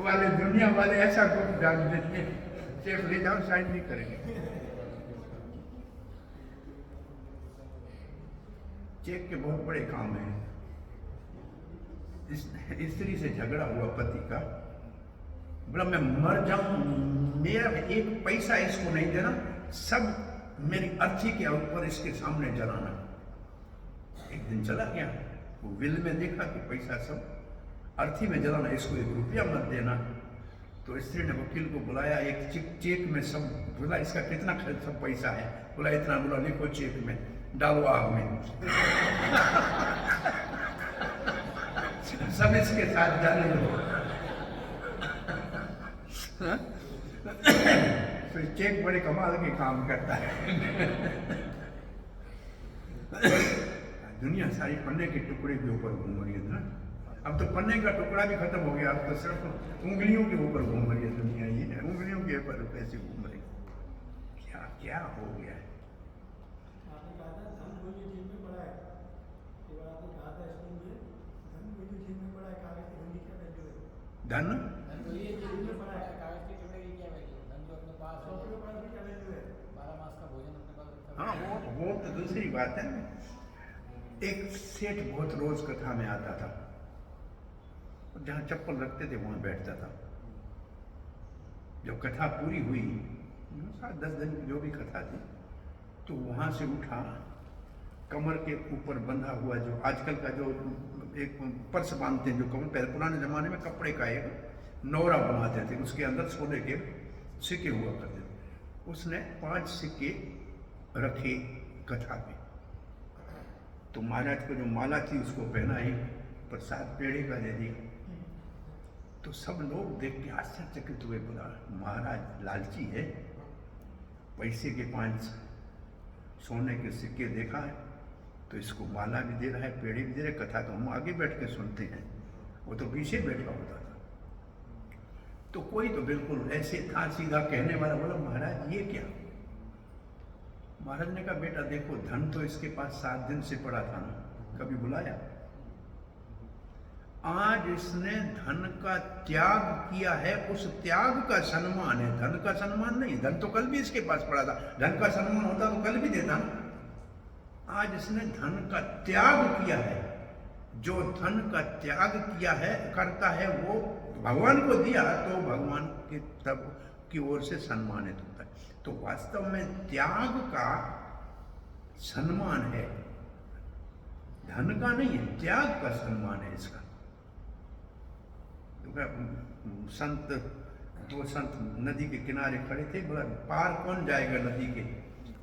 वाले, दुनिया वाले ऐसा गुप्त दान देते हैं, सिर्फ ले जाओ साइन नहीं करेंगे। चेक के बहुत बड़े काम है। स्त्री से झगड़ा हुआ पति का, बोला मैं मर जाऊं, मेरा एक पैसा इसको नहीं देना, सब मेरी अर्थी के ऊपर इसके सामने जलाना। एक दिन चला गया, वो विल में देखा कि पैसा सब अर्थी में जलाना, इसको 1 रुपया मत देना। तो स्त्री ने वकील को बुलाया, एक चेक में सब, बोला इसका कितना सब पैसा है, बोला इतना, बोला लिखो चेक में, डालो आग में। सब इसके साथ जाने दो। तो चेक बड़े कमाल के काम करता है। दुनिया सारी पन्ने के टुकड़े के ऊपर घूम रही है ना। अब तो पन्ने का टुकड़ा भी खत्म हो गया, अब तो सिर्फ उंगलियों के ऊपर घूम रही है दुनिया। ये उंगलियों के ऊपर कैसे घूम रही, क्या क्या हो गया है। धन हाँ वो तो दूसरी बात है। एक सेठ बहुत रोज कथा में आता था, जहां चप्पल रखते थे वहां बैठता था। जब कथा पूरी हुई, 7-10 दिन की जो भी कथा थी, तो वहां से उठा, कमर के ऊपर बंधा हुआ जो आजकल का जो एक पर्स बांधते हैं, जो कमर, पहले पुराने जमाने में कपड़े का एक नौरा बनाते थे, उसके अंदर सोने के सिक्के हुआ करते थे। उसने 5 सिक्के रखे कथा पे, तो महाराज को जो माला थी उसको पहनाई, प्रसाद पेड़े का दे दिया। तो सब लोग देख के आश्चर्यचकित हुए, बोला महाराज लालची है, पैसे के 5 सोने के सिक्के देखा है, तो इसको माला भी दे रहा है, पेड़े भी दे रहा है, कथा तो हम आगे बैठ के सुनते हैं, वो तो पीछे बैठा होता था। तो कोई तो बिल्कुल ऐसे था सीधा कहने वाला, बोला महाराज ये क्या। महाराज ने कहा बेटा देखो, धन तो इसके पास 7 दिन से पड़ा था ना, कभी बुलाया? आज इसने धन का त्याग किया है, उस त्याग का सम्मान है, धन का सम्मान नहीं। धन तो कल भी इसके पास पड़ा था, धन का सम्मान होता तो कल भी देता ना। आज इसने धन का त्याग किया है, जो धन का त्याग किया है करता है, वो भगवान को दिया तो भगवान के तब की ओर से सम्मानित होता है। तो वास्तव में त्याग का सम्मान है, धन का नहीं है, त्याग का सम्मान है इसका। संत, 2 संत नदी के किनारे खड़े थे, बोला पार कौन जाएगा नदी के?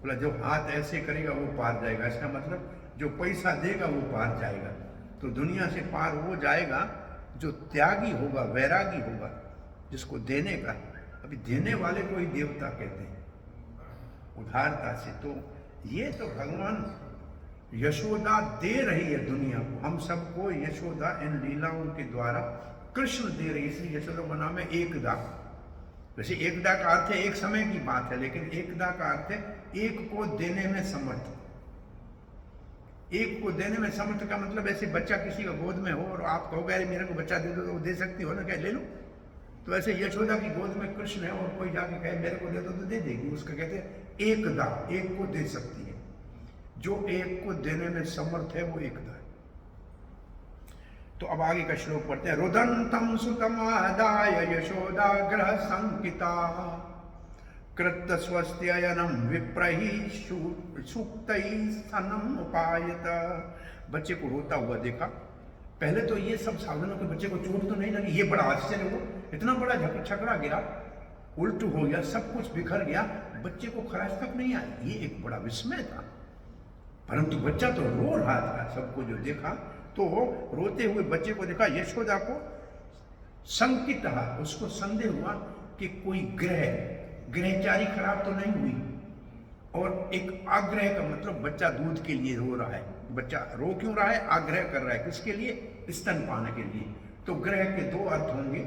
बोला जो हाथ ऐसे करेगा वो पार जाएगा। इसका मतलब जो पैसा देगा वो पार जाएगा। तो दुनिया से पार वो जाएगा जो त्यागी होगा, वैरागी होगा, जिसको देने का। अभी देने वाले को ही देवता कहते हैं, उदारता से। तो ये तो भगवान यशोदा दे रही है दुनिया को, हम सबको यशोदा इन लीलाओं के द्वारा कृष्ण दे रही है। इसलिए यशोदा का नाम है एकदा। वैसे एकदा का अर्थ है एक समय की बात है, लेकिन एकदा का अर्थ है एक को देने में समर्थ। एक को देने में समर्थ का मतलब ऐसे बच्चा किसी का गोद में हो और आप कहोगे अरे मेरे को बच्चा दे दो, तो वो दे सकती हो ना, क्या ले लो। तो ऐसे यशोदा की गोद में कृष्ण है और कोई जाके कहे मेरे को दे दो तो दे देगी। उसका कहते हैं एकदा, एक को दे सकती है। जो एक को देने में समर्थ है वो एकदा है। तो अब आगे का श्लोक पढ़ते हैं। रुदंतम सुतमादाय यशोदा ग्रह संकिता कृत स्वस्त्ययनम विप्रही सुक्तई स्तनम उपायत। बच्चे को रोता हुआ देखा। पहले तो ये सब साधनों के बच्चे को चोट तो नहीं लगी, ये बड़ा आश्चर्य हुआ, इतना बड़ा छकड़ा गिरा, उल्ट हो गया, सब कुछ बिखर गया, बच्चे को खराश तक नहीं आई। ये एक बड़ा विस्मय था। परंतु बच्चा तो रो रहा था। सबको जो देखा तो रोते हुए बच्चे को देखा, यशोदा को संकित रहा, उसको संदेह हुआ कि कोई ग्रहचारी खराब तो नहीं हुई। और एक आग्रह का मतलब बच्चा दूध के लिए रो रहा है। बच्चा रो क्यों रहा है? आग्रह कर रहा है, किसके लिए? स्तन पाने के लिए। तो ग्रह के दो अर्थ होंगे।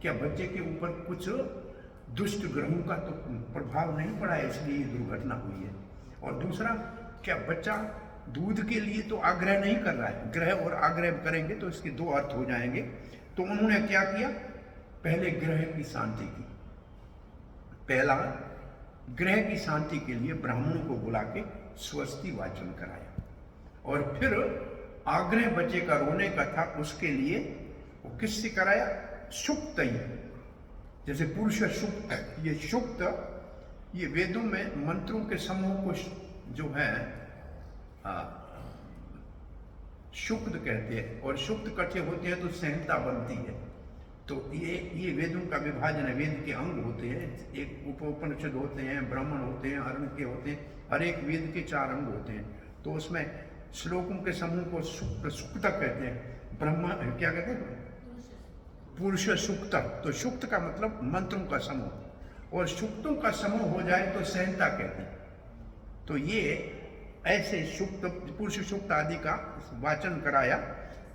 क्या बच्चे के ऊपर कुछ दुष्ट ग्रहों का तो प्रभाव नहीं पड़ा है इसलिए ये दुर्घटना हुई है? और दूसरा, क्या बच्चा दूध के लिए तो आग्रह नहीं कर रहा है? ग्रह और आग्रह करेंगे तो इसके दो अर्थ हो जाएंगे। तो उन्होंने क्या किया? पहले ग्रह की शांति की। पहला, ग्रह की शांति के लिए ब्राह्मणों को बुला के स्वस्ति वाचन कराया। और फिर आग्रह बच्चे का रोने का था, उसके लिए वो किससे कराया? सुक्त ही, जैसे पुरुष सुक्त। ये सुक्त, ये वेदों में मंत्रों के समूह को जो है शुक्त कहते हैं। और शुक्त इकट्ठे होते हैं तो संहिता बनती है। तो ये वेदों का विभाजन है। वेद के अंग होते हैं, एक उपनिषद होते हैं, ब्राह्मण होते हैं, अरण्य होते हैं। हर एक वेद के 4 अंग होते हैं। तो उसमें श्लोकों के समूह को सुक्त कहते हैं। ब्रह्मा क्या कहते हैं? पुरुष सुक्त। तो सुक्त का मतलब मंत्रों का समूह, और सुक्तों का समूह हो जाए तो संहिता कहते हैं। तो ये ऐसे सुक्त, पुरुष सुक्त आदि का वाचन कराया।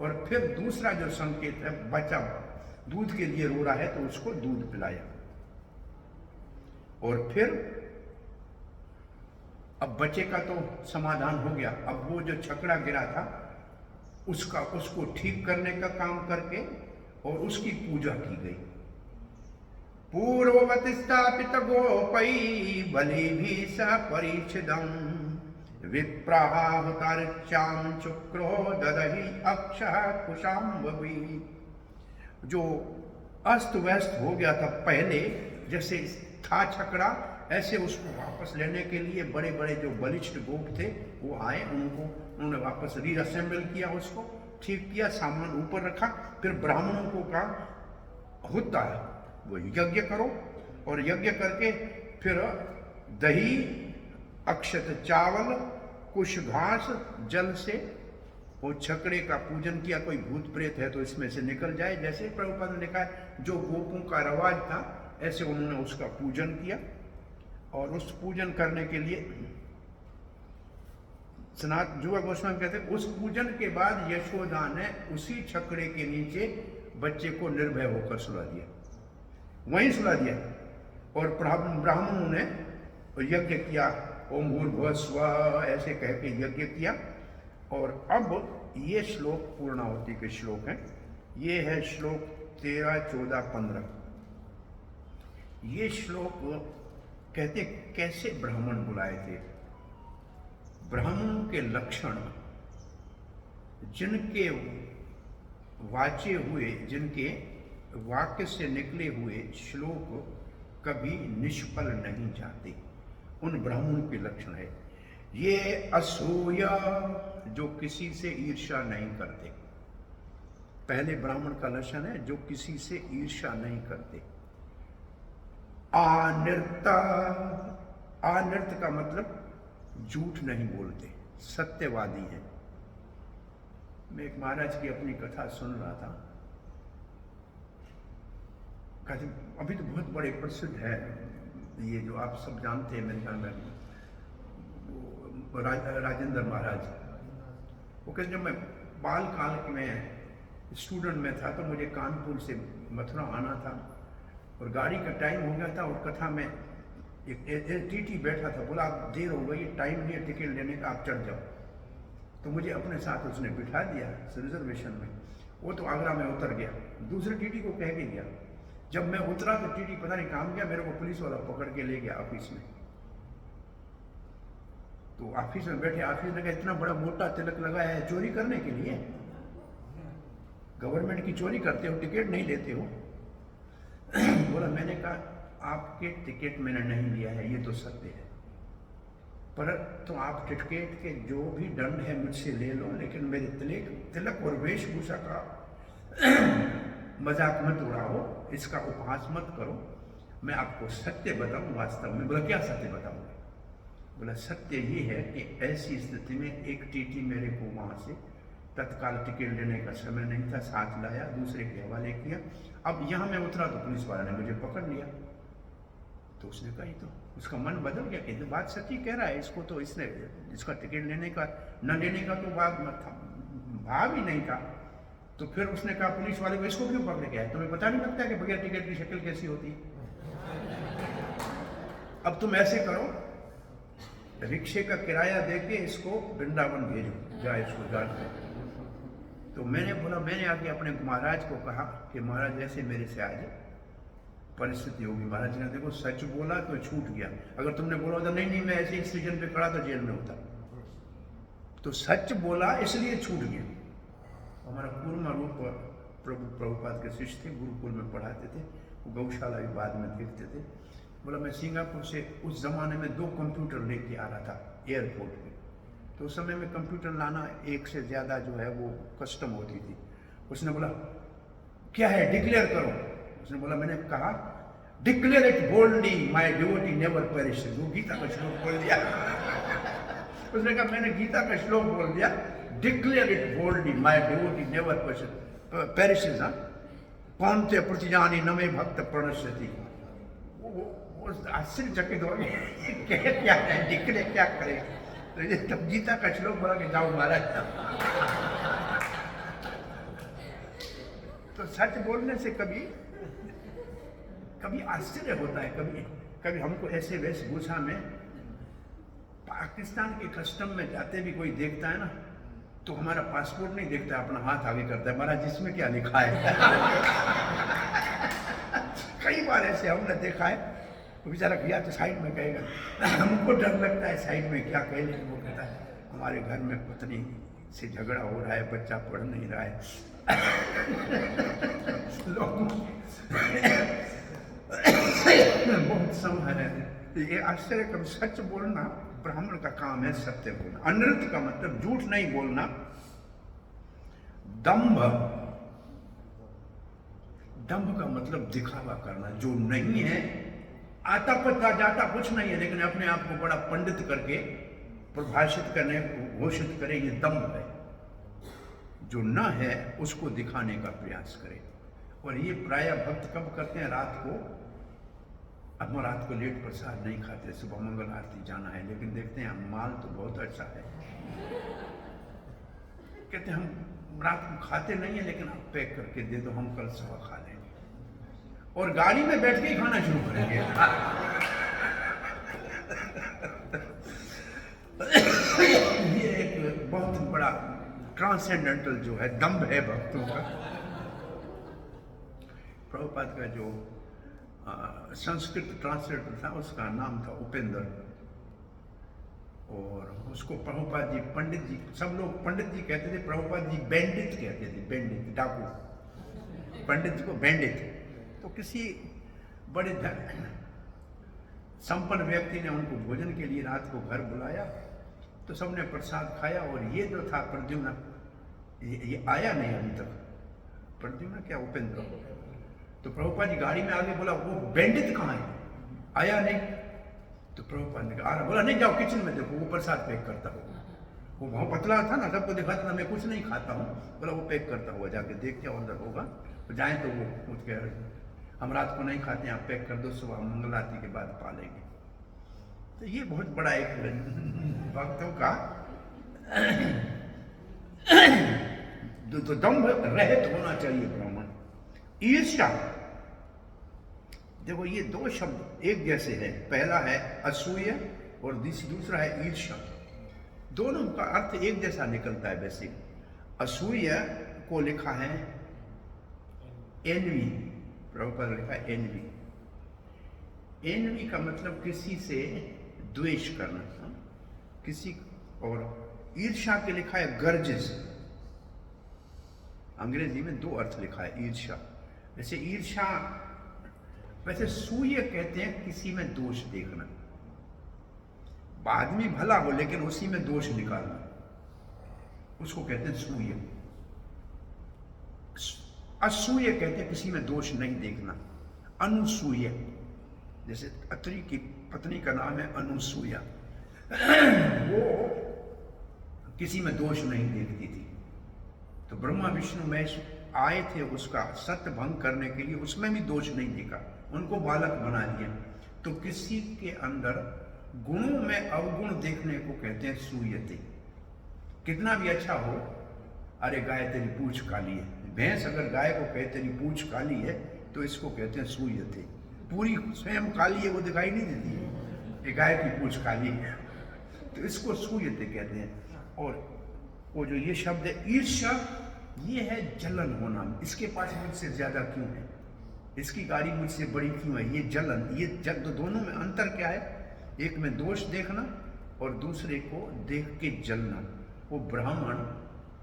और फिर दूसरा जो संकेत है, बच्चा दूध के लिए रो रहा है तो उसको दूध पिलाया। और फिर अब बच्चे का तो समाधान हो गया। अब वो जो छकड़ा गिरा था उसको ठीक करने का काम करके और उसकी पूजा की गई। पूर्ववत स्थापित गोपई बलि भी सपरिच्छिदं विप्राहुतार्चां शुक्रो ददहि अक्षः कुशाम्बवी। जो अस्त व्यस्त हो गया था पहले, जैसे था छकड़ा, ऐसे उसको वापस लेने के लिए बड़े बड़े जो बलिष्ठ गोप थे वो आए, उन्होंने वापस रीअसेंबल किया, उसको ठीक किया, सामान ऊपर रखा। फिर ब्राह्मणों को कहा होता है वो यज्ञ करो, और यज्ञ करके फिर दही, अक्षत चावल, कुछ घास, जल से वो छकड़े का पूजन किया। कोई भूत प्रेत है तो इसमें से निकल जाए, जैसे प्रभुपाद ने लिखा है, जो गोपों का रवाज था ऐसे उन्होंने उसका पूजन किया। और उस पूजन करने के लिए सनातन जुवा गोस्वामी कहते हैं, उस पूजन के बाद यशोदा ने उसी छकड़े के नीचे बच्चे को निर्भय होकर सुला दिया, वहीं सुला दिया। और ब्राह्मणों ने यज्ञ किया, ओम भूर्भुवः स्वः ऐसे कह के यज्ञ किया। और अब ये श्लोक पूर्णाहुति के श्लोक हैं। ये है श्लोक 13, 14, 15। ये श्लोक कहते कैसे ब्राह्मण बुलाए थे। ब्राह्मणों के लक्षण, जिनके वाचे हुए, जिनके वाक्य से निकले हुए श्लोक कभी निष्फल नहीं जाते, उन ब्राह्मणों के लक्षण है। ये असूया, जो किसी से ईर्ष्या नहीं करते। पहले ब्राह्मण का लक्षण है जो किसी से ईर्ष्या नहीं करते। आनृता, आनृत का मतलब झूठ नहीं बोलते, सत्यवादी है। मैं एक महाराज की अपनी कथा सुन रहा था। अभी तो बहुत बड़े प्रसिद्ध है, ये जो आप सब जानते हैं मेरे ख्याल में, राजेंद्र महाराज। वो कहते जब मैं बाल काल में स्टूडेंट में था तो मुझे कानपुर से मथुरा आना था, और गाड़ी का टाइम हो गया था। और कथा में एक टीटी बैठा था, बोला आप देर हो गई, टाइम नहीं है टिकट लेने का, आप चढ़ जाओ। तो मुझे अपने साथ उसने बिठा दिया रिजर्वेशन में। वो तो आगरा में उतर गया, दूसरे टीटी को कह के गया। जब मैं उतरा तो टीटी पता नहीं काम गया, मेरे को पुलिस वाला पकड़ के ले गया ऑफिस में। तो ऑफिस में बैठे, ऑफिस में इतना बड़ा मोटा तिलक लगाया है चोरी करने के लिए। गवर्नमेंट की चोरी करते हो, टिकट नहीं लेते हो। बोला, मैंने कहा आपके टिकट मैंने नहीं लिया है, ये तो सत्य है, पर तो आप टिकट के जो भी दंड है मुझसे ले लो, लेकिन मेरे तिलक और वेशभूषा का मजाक मत उड़ाओ, इसका उपहास मत करो। मैं आपको सत्य बताऊं वास्तव में। बोला क्या सत्य बताऊंगा? बोला सत्य ये है कि ऐसी स्थिति में एक टीटी मेरे को वहां से तत्काल टिकट लेने का समय नहीं था, साथ लाया, दूसरे के हवाले किया। अब यहाँ मैं उतरा तो पुलिस वाला ने मुझे पकड़ लिया। तो उसने कहा तो उसका मन बदल गया कि बात सच्ची कह रहा है, इसको तो इसने इसका टिकट लेने का न लेने का तो बात मत था, भाव ही नहीं था। तो फिर उसने कहा पुलिस वाले को, इसको क्यों पकड़ के आए? तुम्हें पता नहीं लगता कि बगैर टिकट की शक्ल कैसी होती है? अब तुम ऐसे करो, रिक्शे का किराया देके इसको वृंदावन भेजो, जाए इसको जान। तो मैंने बोला, मैंने आके अपने महाराज को कहा कि महाराज ऐसे मेरे से आज परिस्थिति होगी। महाराज ने देखो सच बोला तो छूट गया, अगर तुमने बोला होता नहीं नहीं मैं ऐसे स्टेशन पे खड़ा तो जेल में होता। तो सच बोला इसलिए छूट गया। हमारा पूर्ण रूप प्रभुपाद के शिष्य थे, गुरुकुल में पढ़ाते थे, वो गौशाला भी बाद में देखते थे। बोला मैं सिंगापुर से उस जमाने में 2 कंप्यूटर लेके आ रहा था एयरपोर्ट पे। तो उस समय में कंप्यूटर लाना एक से ज्यादा जो है वो कस्टम होती थी। उसने बोला क्या है, डिक्लेयर करो। उसने बोला, मैंने कहा declare it boldly my devotee never perishes. वो गीता का श्लोक बोल दिया। उसने कहा मैंने गीता का श्लोक बोल दिया, declare it boldly my devotee never perishes. कौन ते प्रतिजानी नमे भक्त प्रणश्यति। आश्चर्यचकित हो गए, क्या है डिक्लेयर क्या करे। तो ये तब गीता का श्लोक बोला कि जाओ महाराज। तो सच बोलने से कभी कभी आश्चर्य होता है, कभी हमको ऐसे वेशभूषा में पाकिस्तान के कस्टम में जाते भी कोई देखता है ना, तो हमारा पासपोर्ट नहीं देखता, अपना हाथ आगे करता है, महाराज इसमें क्या लिखा है। कई बार ऐसे हमने देखा है, तो बेचारा गया तो साइड में कहेगा, हमको डर लगता है साइड में क्या कहे, लेकिन वो कहता है हमारे घर में पत्नी से झगड़ा हो रहा है, बच्चा पढ़ नहीं रहा है। लोग बहुत समय है। ये आश्चर्य, कभी सच बोलना ब्राह्मण का काम है, सत्य बोलना। अनृत का मतलब झूठ नहीं बोलना। दंभ का मतलब दिखावा करना, जो नहीं है, आता पता जाता कुछ नहीं है, लेकिन अपने आप को बड़ा पंडित करके प्रभाषित करने, घोषित करे, ये दंभ है। जो न है उसको दिखाने का प्रयास करे। और ये प्रायः भक्त कब करते हैं? रात को। अब हम रात को लेट प्रसाद नहीं खाते, सुबह मंगल आरती जाना है, लेकिन देखते हैं माल तो बहुत अच्छा है, कहते हम रात को खाते नहीं है, लेकिन आप पैक करके दे दो, हम कल सुबह खा लेंगे। और गाड़ी में बैठ के ही खाना शुरू करेंगे। ये एक बहुत बड़ा ट्रांसेंडेंटल जो है दंभ है भक्तों का। प्रभुपाद का जो संस्कृत ट्रांसलेटर था, उसका नाम था उपेंद्र, और उसको प्रभुपाद जी, पंडित जी, सब लोग पंडित जी कहते थे, प्रभुपाद जी बैंडित कहते थे, बैंडित डाकू, पंडित जी को बैंडित। तो किसी बड़े संपन्न व्यक्ति ने उनको भोजन के लिए रात को घर बुलाया, तो सबने प्रसाद खाया, और ये जो था प्रद्युम्न, ये आया नहीं अभी तक। प्रद्युम्न क्या, उपेंद्र। तो प्रभुपाद जी गाड़ी में आगे, बोला वो बैंडित कहाँ है, आया नहीं। तो प्रभुपाद ने कहा, बोला नहीं जाओ किचन में देखो, वो प्रसाद पैक करता हो। वो बहुत पतला था ना, सबको दिखाता था, मैं कुछ नहीं खाता हूँ। बोला वो पैक करता हुआ, जाके देख के अंदर होगा, तो जाए तो वो कुछ कह रहे, हम रात को नहीं खाते, आप पैक कर दो, सुबह मंगल आरती के बाद पा लेंगे। तो ये बहुत बड़ा एक भक्तों का तो दंभ रहित होना चाहिए ब्राह्मण। ईर्ष्या, देखो ये 2 शब्द एक जैसे हैं, पहला है असूय और दूसरा है ईर्ष्या। दोनों का अर्थ एक जैसा निकलता है वैसे। असूय को लिखा है एनवी, प्रभुपाद लिखा है एनवी। एनवी का मतलब किसी से द्वेष करना, किसी। और ईर्ष्या के लिखा है गर्जेस। अंग्रेजी में 2 अर्थ लिखा है ईर्ष्या। जैसे ईर्ष्या वैसे सूय कहते हैं किसी में दोष देखना, आदमी भला हो लेकिन उसी में दोष निकालना, उसको कहते हैं सूय। असूय कहते हैं किसी में दोष नहीं देखना। अनुसूय, जैसे अत्रि की पत्नी का नाम है अनुसूया, वो किसी में दोष नहीं देखती थी। तो ब्रह्मा विष्णु महेश आए थे उसका सत्य भंग करने के लिए, उसमें भी दोष नहीं देखा, उनको बालक बना दिया। तो किसी के अंदर गुणों में अवगुण देखने को कहते हैं सूयते। कितना भी अच्छा हो, अरे गाय तेरी पूंछ काली है, भैंस अगर गाय को कहे तेरी पूंछ काली है तो इसको कहते हैं सूयते। पूरी स्वयं काली है वो दिखाई नहीं देती है, ये गाय की पूंछ काली है, तो इसको सूयते कहते हैं। और वो जो ये शब्द है ईर्ष्या, ये है जलन होना, इसके पास मुझसे ज्यादा क्यों है, इसकी गाड़ी मुझसे बड़ी क्यों है, ये जलन। ये तो दोनों में अंतर क्या है? एक में दोष देखना और दूसरे को देख के जलना। वो ब्राह्मण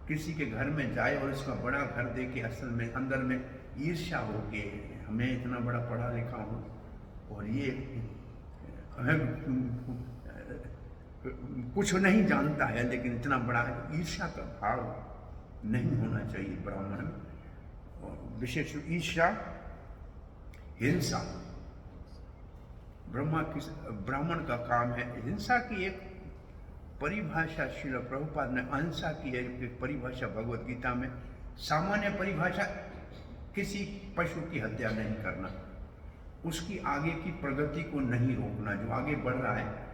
किसी के घर में जाए और इसका बड़ा घर देख के असल में अंदर में ईर्ष्या हो के, मैं इतना बड़ा पढ़ा लिखा हूँ और ये कुछ नहीं जानता है लेकिन इतना बड़ा है, ईर्ष्या का भाव नहीं होना चाहिए ब्राह्मण में। विशेष ईर्ष्या, हिंसा, ब्राह्मण का काम है। हिंसा की एक परिभाषा श्रील प्रभुपाद ने अहिंसा की एक परिभाषा भगवत गीता में, सामान्य परिभाषा किसी पशु की हत्या नहीं करना, उसकी आगे की प्रगति को नहीं रोकना जो आगे बढ़ रहा है।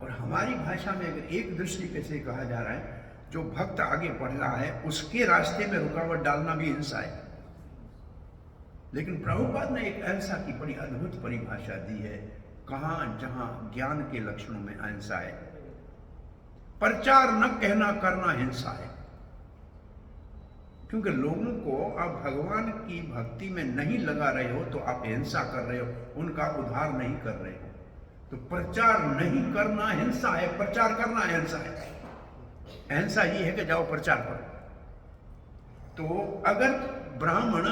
और हमारी भाषा में अगर एक दृष्टि से कहा जा रहा है, जो भक्त आगे बढ़ रहा है उसके रास्ते में रुकावट डालना भी हिंसा है। लेकिन प्रभुपाद ने एक अहिंसा की बड़ी अद्भुत परिभाषा दी है, कहाँ जहां ज्ञान के लक्षणों में अहिंसा है। प्रचार न कहना करना हिंसा है, क्योंकि लोगों को आप भगवान की भक्ति में नहीं लगा रहे हो तो आप हिंसा कर रहे हो, उनका उद्धार नहीं कर रहे हो। तो प्रचार नहीं करना हिंसा है, प्रचार करना अहिंसा है। अहिंसा ये है कि जाओ प्रचार करो। तो अगर ब्राह्मण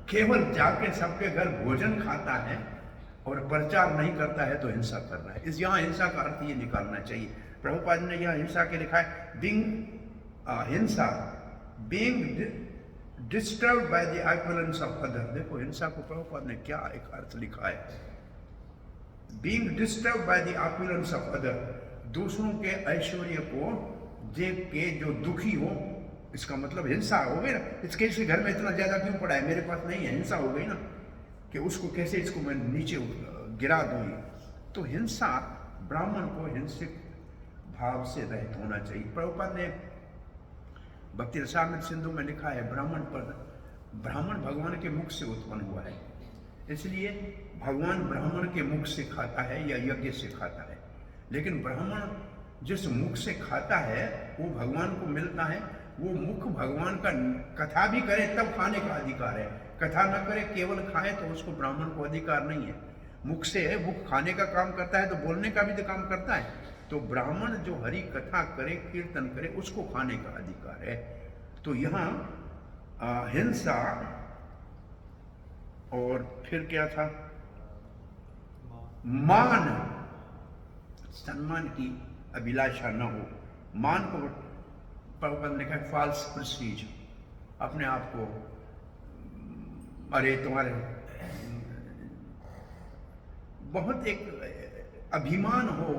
केवल जाके सबके घर भोजन खाता है और प्रचार नहीं करता है तो हिंसा कर रहा है। इस यहाँ हिंसा का अर्थ ये निकालना चाहिए। प्रभुपाद ने यहाँ हिंसा के लिखा है हिंसा being disturb by the opulence of other. देखो हिंसा को प्रभुपाद ने क्या एक अर्थ लिखा है, being disturb by the opulence of other, दूसरों के ऐश्वर्य को देख के जो दुखी हो, इसका मतलब हिंसा हो गई ना। इसके घर में इतना ज्यादा क्यों पड़ा है, मेरे पास नहीं है, हिंसा हो गई ना कि उसको कैसे इसको मैं नीचे गिरा दूंगी। तो हिंसा, ब्राह्मण को हिंसिक भाव से रहित होना चाहिए। प्रभुपाद ने भक्ति रसामृत सिंधु में लिखा है, ब्राह्मण भगवान के मुख से उत्पन्न हुआ है, इसलिए भगवान ब्राह्मण के मुख से खाता है या यज्ञ से खाता है। लेकिन ब्राह्मण जिस मुख से खाता है वो भगवान को मिलता है। वो मुख भगवान का, कथा भी करे तब खाने का अधिकार है, कथा न करे केवल खाए तो उसको ब्राह्मण को अधिकार नहीं है। मुख से है, मुख खाने का काम करता है तो बोलने का भी तो काम करता है। तो ब्राह्मण जो हरि कथा करे, कीर्तन करे, उसको खाने का अधिकार है। तो यहाँ हिंसा, और फिर क्या था, मान, सम्मान की अभिलाषा न हो। मान को प्रभुपाद ने कहा फॉल्स प्रेस्टीज, अपने आप को, अरे तुम्हारे बहुत एक अभिमान हो,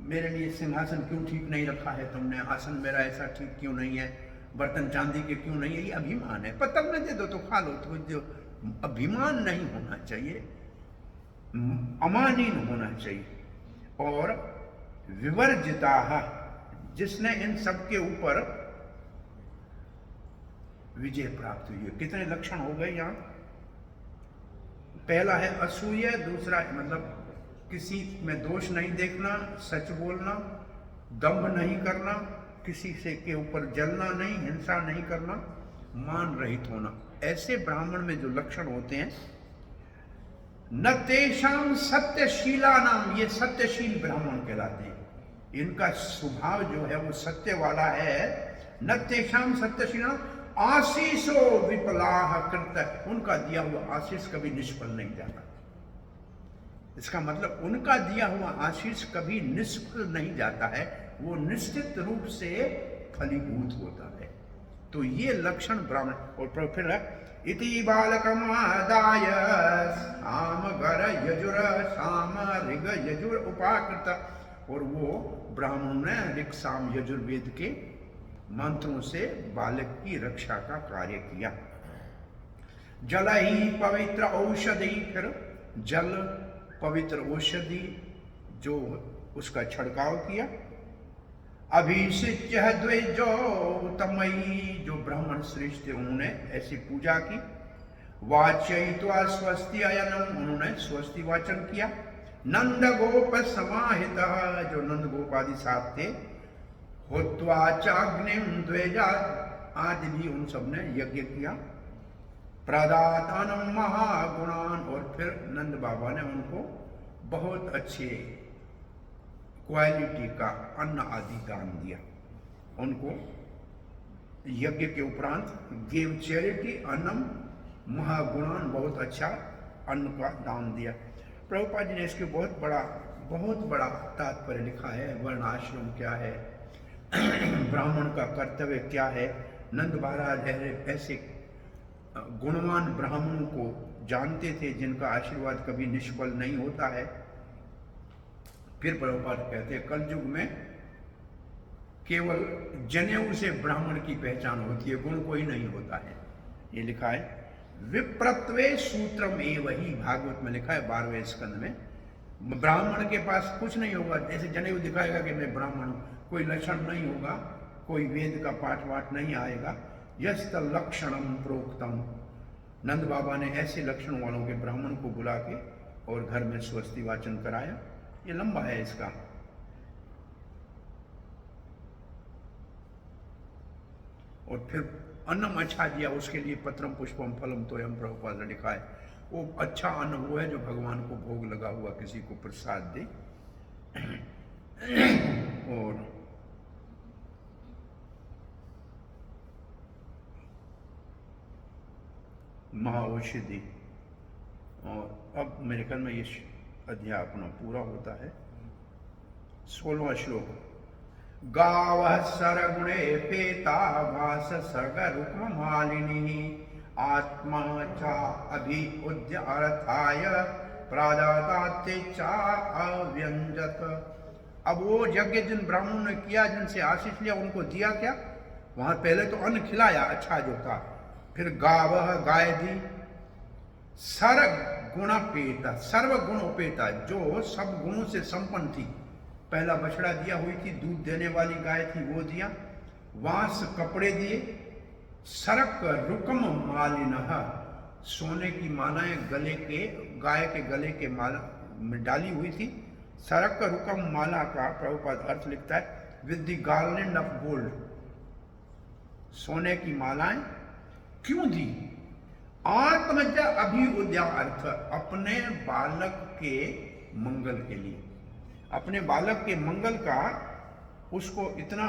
मेरे लिए सिंहासन क्यों ठीक नहीं रखा है तुमने, आसन मेरा ऐसा ठीक क्यों नहीं है, बर्तन चांदी के क्यों नहीं है, ये अभिमान है। पत्तल में दे दो तो खा लो। तो जो अभिमान नहीं होना चाहिए, अमानीन होना चाहिए। और विवर्जिता, जिसने इन सब के ऊपर विजय प्राप्त हुई है। कितने लक्षण हो गए यहाँ? पहला है असूय, दूसरा मतलब किसी में दोष नहीं देखना, सच बोलना, दंभ नहीं करना, किसी से के ऊपर जलना नहीं, हिंसा नहीं करना, मान रहित होना। ऐसे ब्राह्मण में जो लक्षण होते हैं, न तेषाम सत्यशीला नाम, ये सत्यशील ब्राह्मण कहलाते हैं। इनका स्वभाव जो है वो सत्य वाला है। न तेषाम सत्यशीला, आशीषो विपलाह कृत, उनका दिया हुआ आशीष कभी निष्फल नहीं जाता। इसका मतलब उनका दिया हुआ आशीष कभी निष्फल नहीं जाता है, वो निश्चित रूप से फलीभूत होता है। तो ये लक्षण ब्राह्मण। और फिर इति बालकमादाय साम गर यजुर साम ऋग यजुर उपाकृत, और वो ब्राह्मण ने ऋग साम यजुर्वेद के मंत्रों से बालक की रक्षा का कार्य किया। जल ही पवित्र औषधि, फिर जल पवित्र औषधि जो उसका छिड़काव किया। अभिषिच्य द्विजो तमयी, जो ब्राह्मण श्रेष्ठ थे उन्होंने ऐसी पूजा की। वाचयित्वा स्वस्ति अयनम, उन्होंने स्वस्ति वाचन किया। नंद गोप समाहित, जो नंद गोप आदि साथ थे। होत्वा चाग्निम द्वेजा, आदि भी उन सब ने यज्ञ किया। प्रदातानम महागुणान, और फिर नंद बाबा ने उनको बहुत अच्छे क्वालिटी का अन्न आदि दान दिया। उनको यज्ञ के उपरांत गिव चैरिटी अन्नम महागुणान, बहुत अच्छा अन्न का दान दिया। प्रभुपाद जी ने इसके बहुत बड़ा तात्पर्य लिखा है। वर्ण आश्रम क्या है, ब्राह्मण का कर्तव्य क्या है। नंद महाराज ऐसे गुणवान ब्राह्मणों को जानते थे जिनका आशीर्वाद कभी निष्फल नहीं होता है। फिर प्रभुपाद कहते हैं कलयुग में केवल जनेऊ से ब्राह्मण की पहचान होती है, गुण कोई नहीं होता है। ये लिखा है विप्रत्वे सूत्रम एव ही, भागवत में लिखा है 12वें स्कंद में। ब्राह्मण के पास कुछ नहीं होगा, जैसे जनेऊ दिखाएगा कि मैं ब्राह्मण हूं, कोई लक्षण नहीं होगा, कोई वेद का पाठ वाठ नहीं आएगा। यस्त लक्षणम प्रोक्तम, नंद बाबा ने ऐसे लक्षण वालों के ब्राह्मण को बुला के और घर में स्वस्ति वाचन कराया। ये लंबा है इसका। और फिर अन्नम अच्छा दिया, उसके लिए पत्रम पुष्पम फलम तोयम, प्रभुपाद ने लिखा है। वो अच्छा अन्न वो है जो भगवान को भोग लगा हुआ किसी को प्रसाद दे। और महाऔषधि। और अब मेरे ख्याल में ये अध्याय अपना पूरा होता है। 16वां श्लोक। गावः सरगुणे पेता वास सर्ग रुक्म मालिनी, आत्मा चा अभिउद्य अर्थाय प्रादाताते चा अव्यंजत। अब वो यज्ञ जिन ब्राह्मणों ने किया, जिनसे आशीष लिया, उनको दिया क्या? वहां पहले तो अन्न खिलाया अच्छा जो था, फिर गावह गाय दी, सर्ग गुण पेता, सर्व गुणोपेता, जो सब गुणों से संपन्न थी। पहला बछड़ा दिया हुई थी, दूध देने वाली गाय थी, वो दिया। वांस कपड़े दिए। सरक रुकम मालिन, सोने की मालाएं गले के, गाय के गले के माला में डाली हुई थी। सरक रुकम माला का प्रभुपाद अर्थ लिखता है with the garland of gold, सोने की मालाएं क्यों दी? आत्मज अभिउद्या अर्थ, अपने बालक के मंगल के लिए, अपने बालक के मंगल का उसको इतना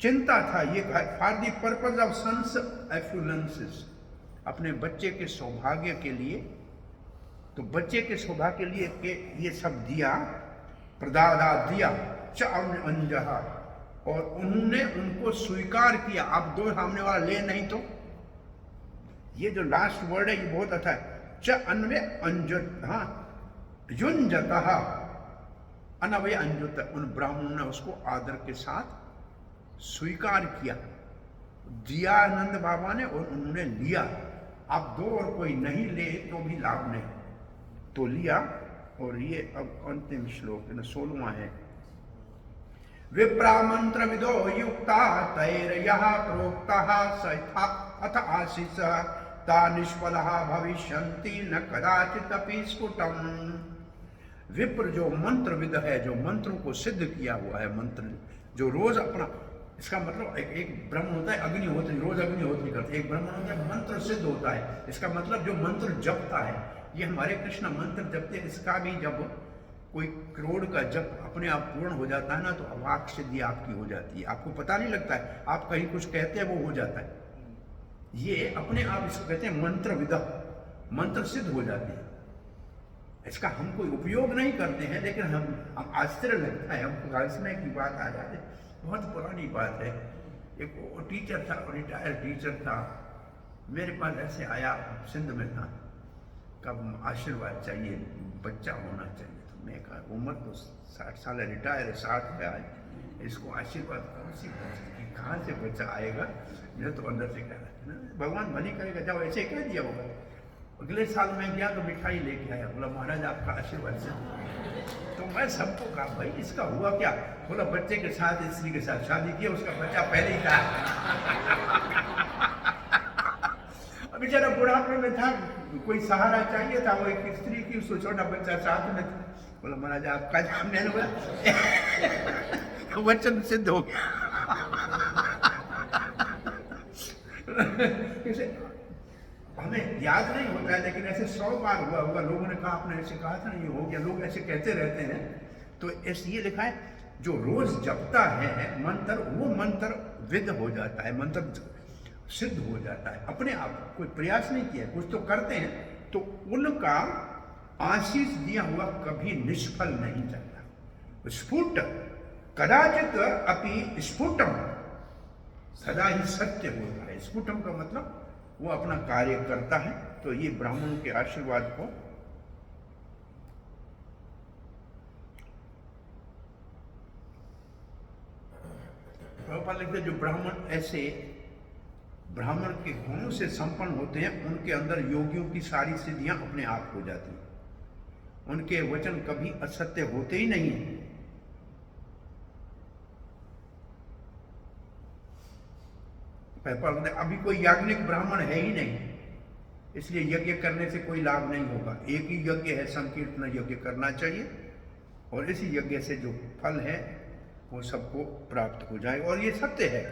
चिंता था। ये for the purpose of sons affluences, अपने बच्चे के सौभाग्य के लिए। तो बच्चे के सौभाग्य के लिए के ये सब दिया, प्रदादा दिया, च अंजहा, और उन्होंने उनको स्वीकार किया। अब दो सामने वाला ले नहीं तो, ये जो लास्ट वर्ड है ये बहुत अच्छा है। च अन्वय अंजुत, युंजत अनवय अंजुत, उन ब्राह्मणों ने उसको आदर के साथ स्वीकार किया, दिया नंद बाबा ने, और उन्होंने लिया। अब दो और कोई नहीं ले तो भी लाभ नहीं, तो लिया। और ये अब अंतिम श्लोक 16वां है। विप्रा मंत्र विदो युक्ता तैर यह प्रोक्ता सथा अथ आशीष ता निष्फलः भविष्यन्ति न कदाचित अपि स्फुटम। विप्र जो मंत्र विद है, जो मंत्रों को सिद्ध किया हुआ है, मंत्र जो रोज अपना, इसका मतलब एक ब्रह्म होता है अग्निहोत्री, रोज अग्निहोत्री करते, एक ब्रह्म होता है मंत्र सिद्ध होता है। इसका मतलब जो मंत्र जपता है, ये हमारे कृष्ण मंत्र जपते, इसका भी जब कोई करोड़ का जप अपने आप पूर्ण हो जाता है ना, तो अवाक सिद्धि आपकी हो जाती है, आपको पता नहीं लगता है, आप कहीं कुछ कहते हैं वो हो जाता है। ये अपने आप इसको कहते हैं मंत्र विदा, मंत्र सिद्ध हो जाती है। इसका हम कोई उपयोग नहीं करते हैं, लेकिन हम आश्चर्य लगता है, हमको हंसने की बात आ जाती है। बहुत पुरानी बात है, एक टीचर था, रिटायर्ड टीचर था, मेरे पास ऐसे आया, सिंध में था, कब आशीर्वाद चाहिए, बच्चा होना चाहिए। तो मैं कहा उम्र तो 60 साल है, रिटायर है, 60 पे आज, इसको आशीर्वाद कौन सी बच्चे की, कहाँ से बच्चा आएगा। मैं तो अंदर से कह रहा था भगवान भली करेगा, जाओ, ऐसे कह दिया होगा। अगले साल मैं गया तो मिठाई लेके आया, बोला महाराज आपका आशीर्वाद से। तो मैं सबको कहा भाई इसका हुआ क्या, बोला बच्चे के साथ स्त्री के साथ शादी किया, उसका बच्चा पहले ही था। बेचारा बुढ़ापे में था, कोई सहारा चाहिए था, वो एक स्त्री की, उसको छोटा बच्चा साथ में था। बोला महाराज आपका नाम, मैंने बोला वचन सिद्ध हो गया। हमें याद नहीं होता है, लेकिन ऐसे 100 बार हुआ होगा, लोगों ने कहा आपने ऐसे कहा था ना, ये हो गया, लोग ऐसे कहते रहते हैं। तो ऐसे ये लिखा है, जो रोज जपता है मंत्र, वो मंत्र विद हो जाता है, मंत्र सिद्ध हो जाता है अपने आप, कोई प्रयास नहीं किया, कुछ तो करते हैं, तो उनका आशीष दिया हुआ कभी निष्फल नहीं जाता। स्फुट कदाचित अपि स्फुटम, सदा ही सत्य होता है। स्फुटम का मतलब वो अपना कार्य करता है। तो ये ब्राह्मणों के आशीर्वाद को प्रभुपाद लिखते, जो ब्राह्मण ऐसे ब्राह्मण के गुणों से संपन्न होते हैं, उनके अंदर योगियों की सारी सिद्धियां अपने आप हो जाती हैं, उनके वचन कभी असत्य होते ही नहीं है। अभी कोई याज्ञिक ब्राह्मण है ही नहीं, इसलिए यज्ञ करने से कोई लाभ नहीं होगा। एक ही यज्ञ है, संकीर्तन यज्ञ करना चाहिए, और इसी यज्ञ से जो फल है वो सबको प्राप्त हो जाए, और ये सत्य है।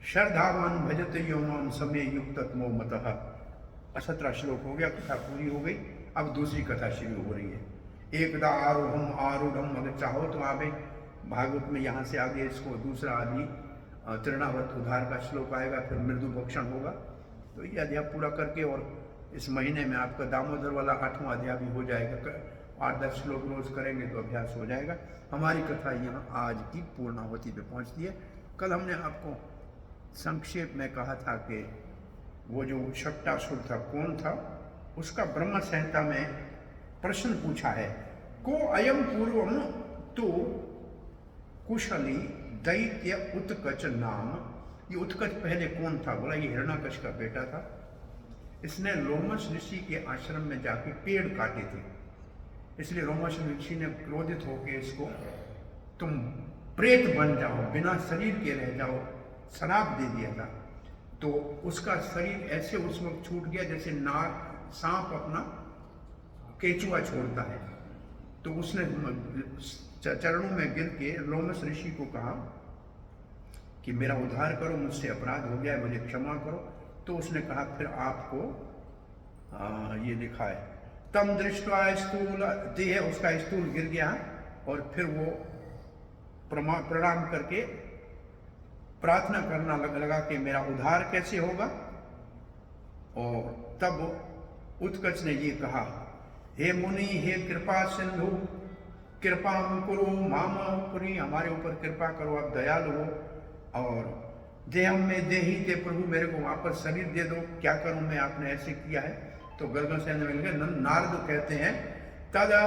श्रद्धावान भजते यो माम समय युक्ततमो मतः। 17 श्लोक हो गया, कथा पूरी हो गई। अब दूसरी कथा शुरू हो रही है। एकदा आरूढ़म आरूढ़म, अगर चाहो तो आगे भागवत में यहाँ से आगे इसको दूसरा आदि तृणावत उद्धार का श्लोक आएगा, फिर मृदु भक्षण होगा। तो ये अध्याय पूरा करके, और इस महीने में आपका दामोदर वाला 8वां अध्याय भी हो जाएगा। 8-10 श्लोक रोज करेंगे तो अभ्यास हो जाएगा। हमारी कथा यहाँ आज की पूर्णावती पे पहुँचती है। कल हमने आपको संक्षेप में कहा था कि वो जो शक्टासुर था कौन था, उसका ब्रह्म संहिता में प्रश्न पूछा है, को अयम पूर्वम तो कुशली दैत्य उत्कच नाम। ये उत्कच पहले कौन था? बोला ये हिरण्यकश्यप का बेटा था। इसने लोमश ऋषि के आश्रम में जाके पेड़ काटे थे, इसलिए लोमश ऋषि ने क्रोधित होकर इसको तुम प्रेत बन जाओ, बिना शरीर के रह जाओ, श्राप दे दिया था। तो उसका शरीर ऐसे उस वक्त छूट गया जैसे नाग सांप अपना केचुआ छोड़ता है। तो उसने चरणों में गिर के लोमश ऋषि को कहा कि मेरा उद्धार करो, मुझसे अपराध हो गया है, मुझे क्षमा करो। तो उसने कहा फिर आपको ये लिखा है, तम दृष्टवा स्थूल देह, उसका स्थूल गिर गया, और फिर वो प्रणाम करके प्रार्थना करना लगा कि मेरा उद्धार कैसे होगा। और तब उत्कच ने ये कहा, हे मुनि, हे कृपा सिंधु, कृपा कुरु मामा पुरी, हमारे ऊपर कृपा करो, आप दयालु हो, और देहम में देही ते प्रभु, मेरे को वापस शरीर दे दो, क्या करूं मैं, आपने ऐसे किया है। तो गर्गन सेन मिल गए। नारद कहते हैं, तदा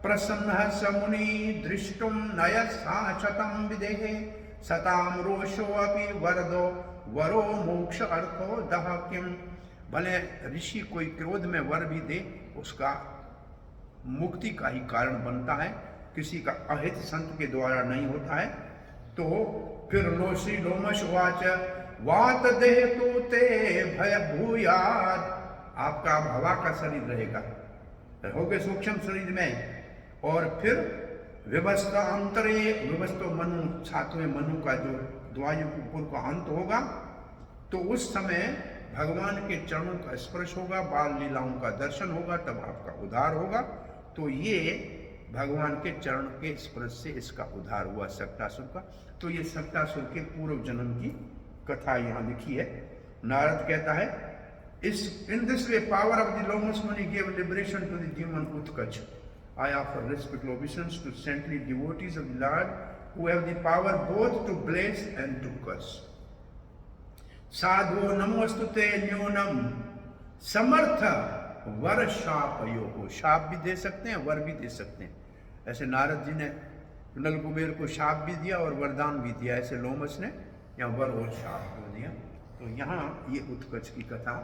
प्रसन्न समुनि दृष्टुम नयसाचतम विदेहे सताम रोषो अपि वरदो वरो मोक्ष अर्थो दह किम। भले ऋषि कोई क्रोध में वर भी दे, उसका मुक्ति का ही कारण बनता है, किसी का अहित संत के द्वारा नहीं होता है। तो फिर श्री लोमश वाच वात देह तो ते भय भूयाद, आपका अब हवा का शरीर रहेगा, हो गए सूक्ष्म शरीर में। और फिर विवस्था अंतरे, विवस्थो मनु, 7वें मनु का जो द्वायुपुर का अंत होगा, तो उस समय भगवान के चरणों का स्पर्श होगा, बाल लीलाओं का दर्शन होगा, तब आपका उद्धार होगा। तो ये भगवान के चरण के स्पर्श से इसका उद्धार हुआ शक्टासुर का। तो ये शक्टासुर के पूर्व जन्म की कथा यहाँ लिखी है। नारद कहता है, in this way power of the Lomus Muni gave liberation to the demon Utkach. I offer respectful obeisance to saintly devotees of the Lord who have the power both to bless and to curse. साधो नमोस्तुते न्यूनम समर्थ वर शाप योग। शाप भी दे सकते हैं, वर भी दे सकते हैं। ऐसे नारद जी ने नल कुबेर को शाप भी दिया और वरदान भी दिया, ऐसे लोमस ने यहाँ वर और शाप को दिया। तो यहाँ ये उत्कच की कथा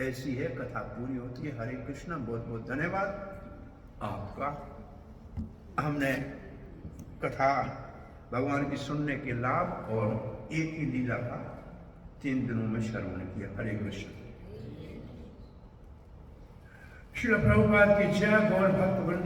ऐसी है, कथा पूरी होती है। हरे कृष्ण, बहुत बहुत धन्यवाद आपका। हमने कथा भगवान की सुनने के लाभ और एक ही लीला का 3 दिनों में श्रवण किया। हरे कृष्ण। श्रील प्रभुपाद की जय। गौर भक्त वृंद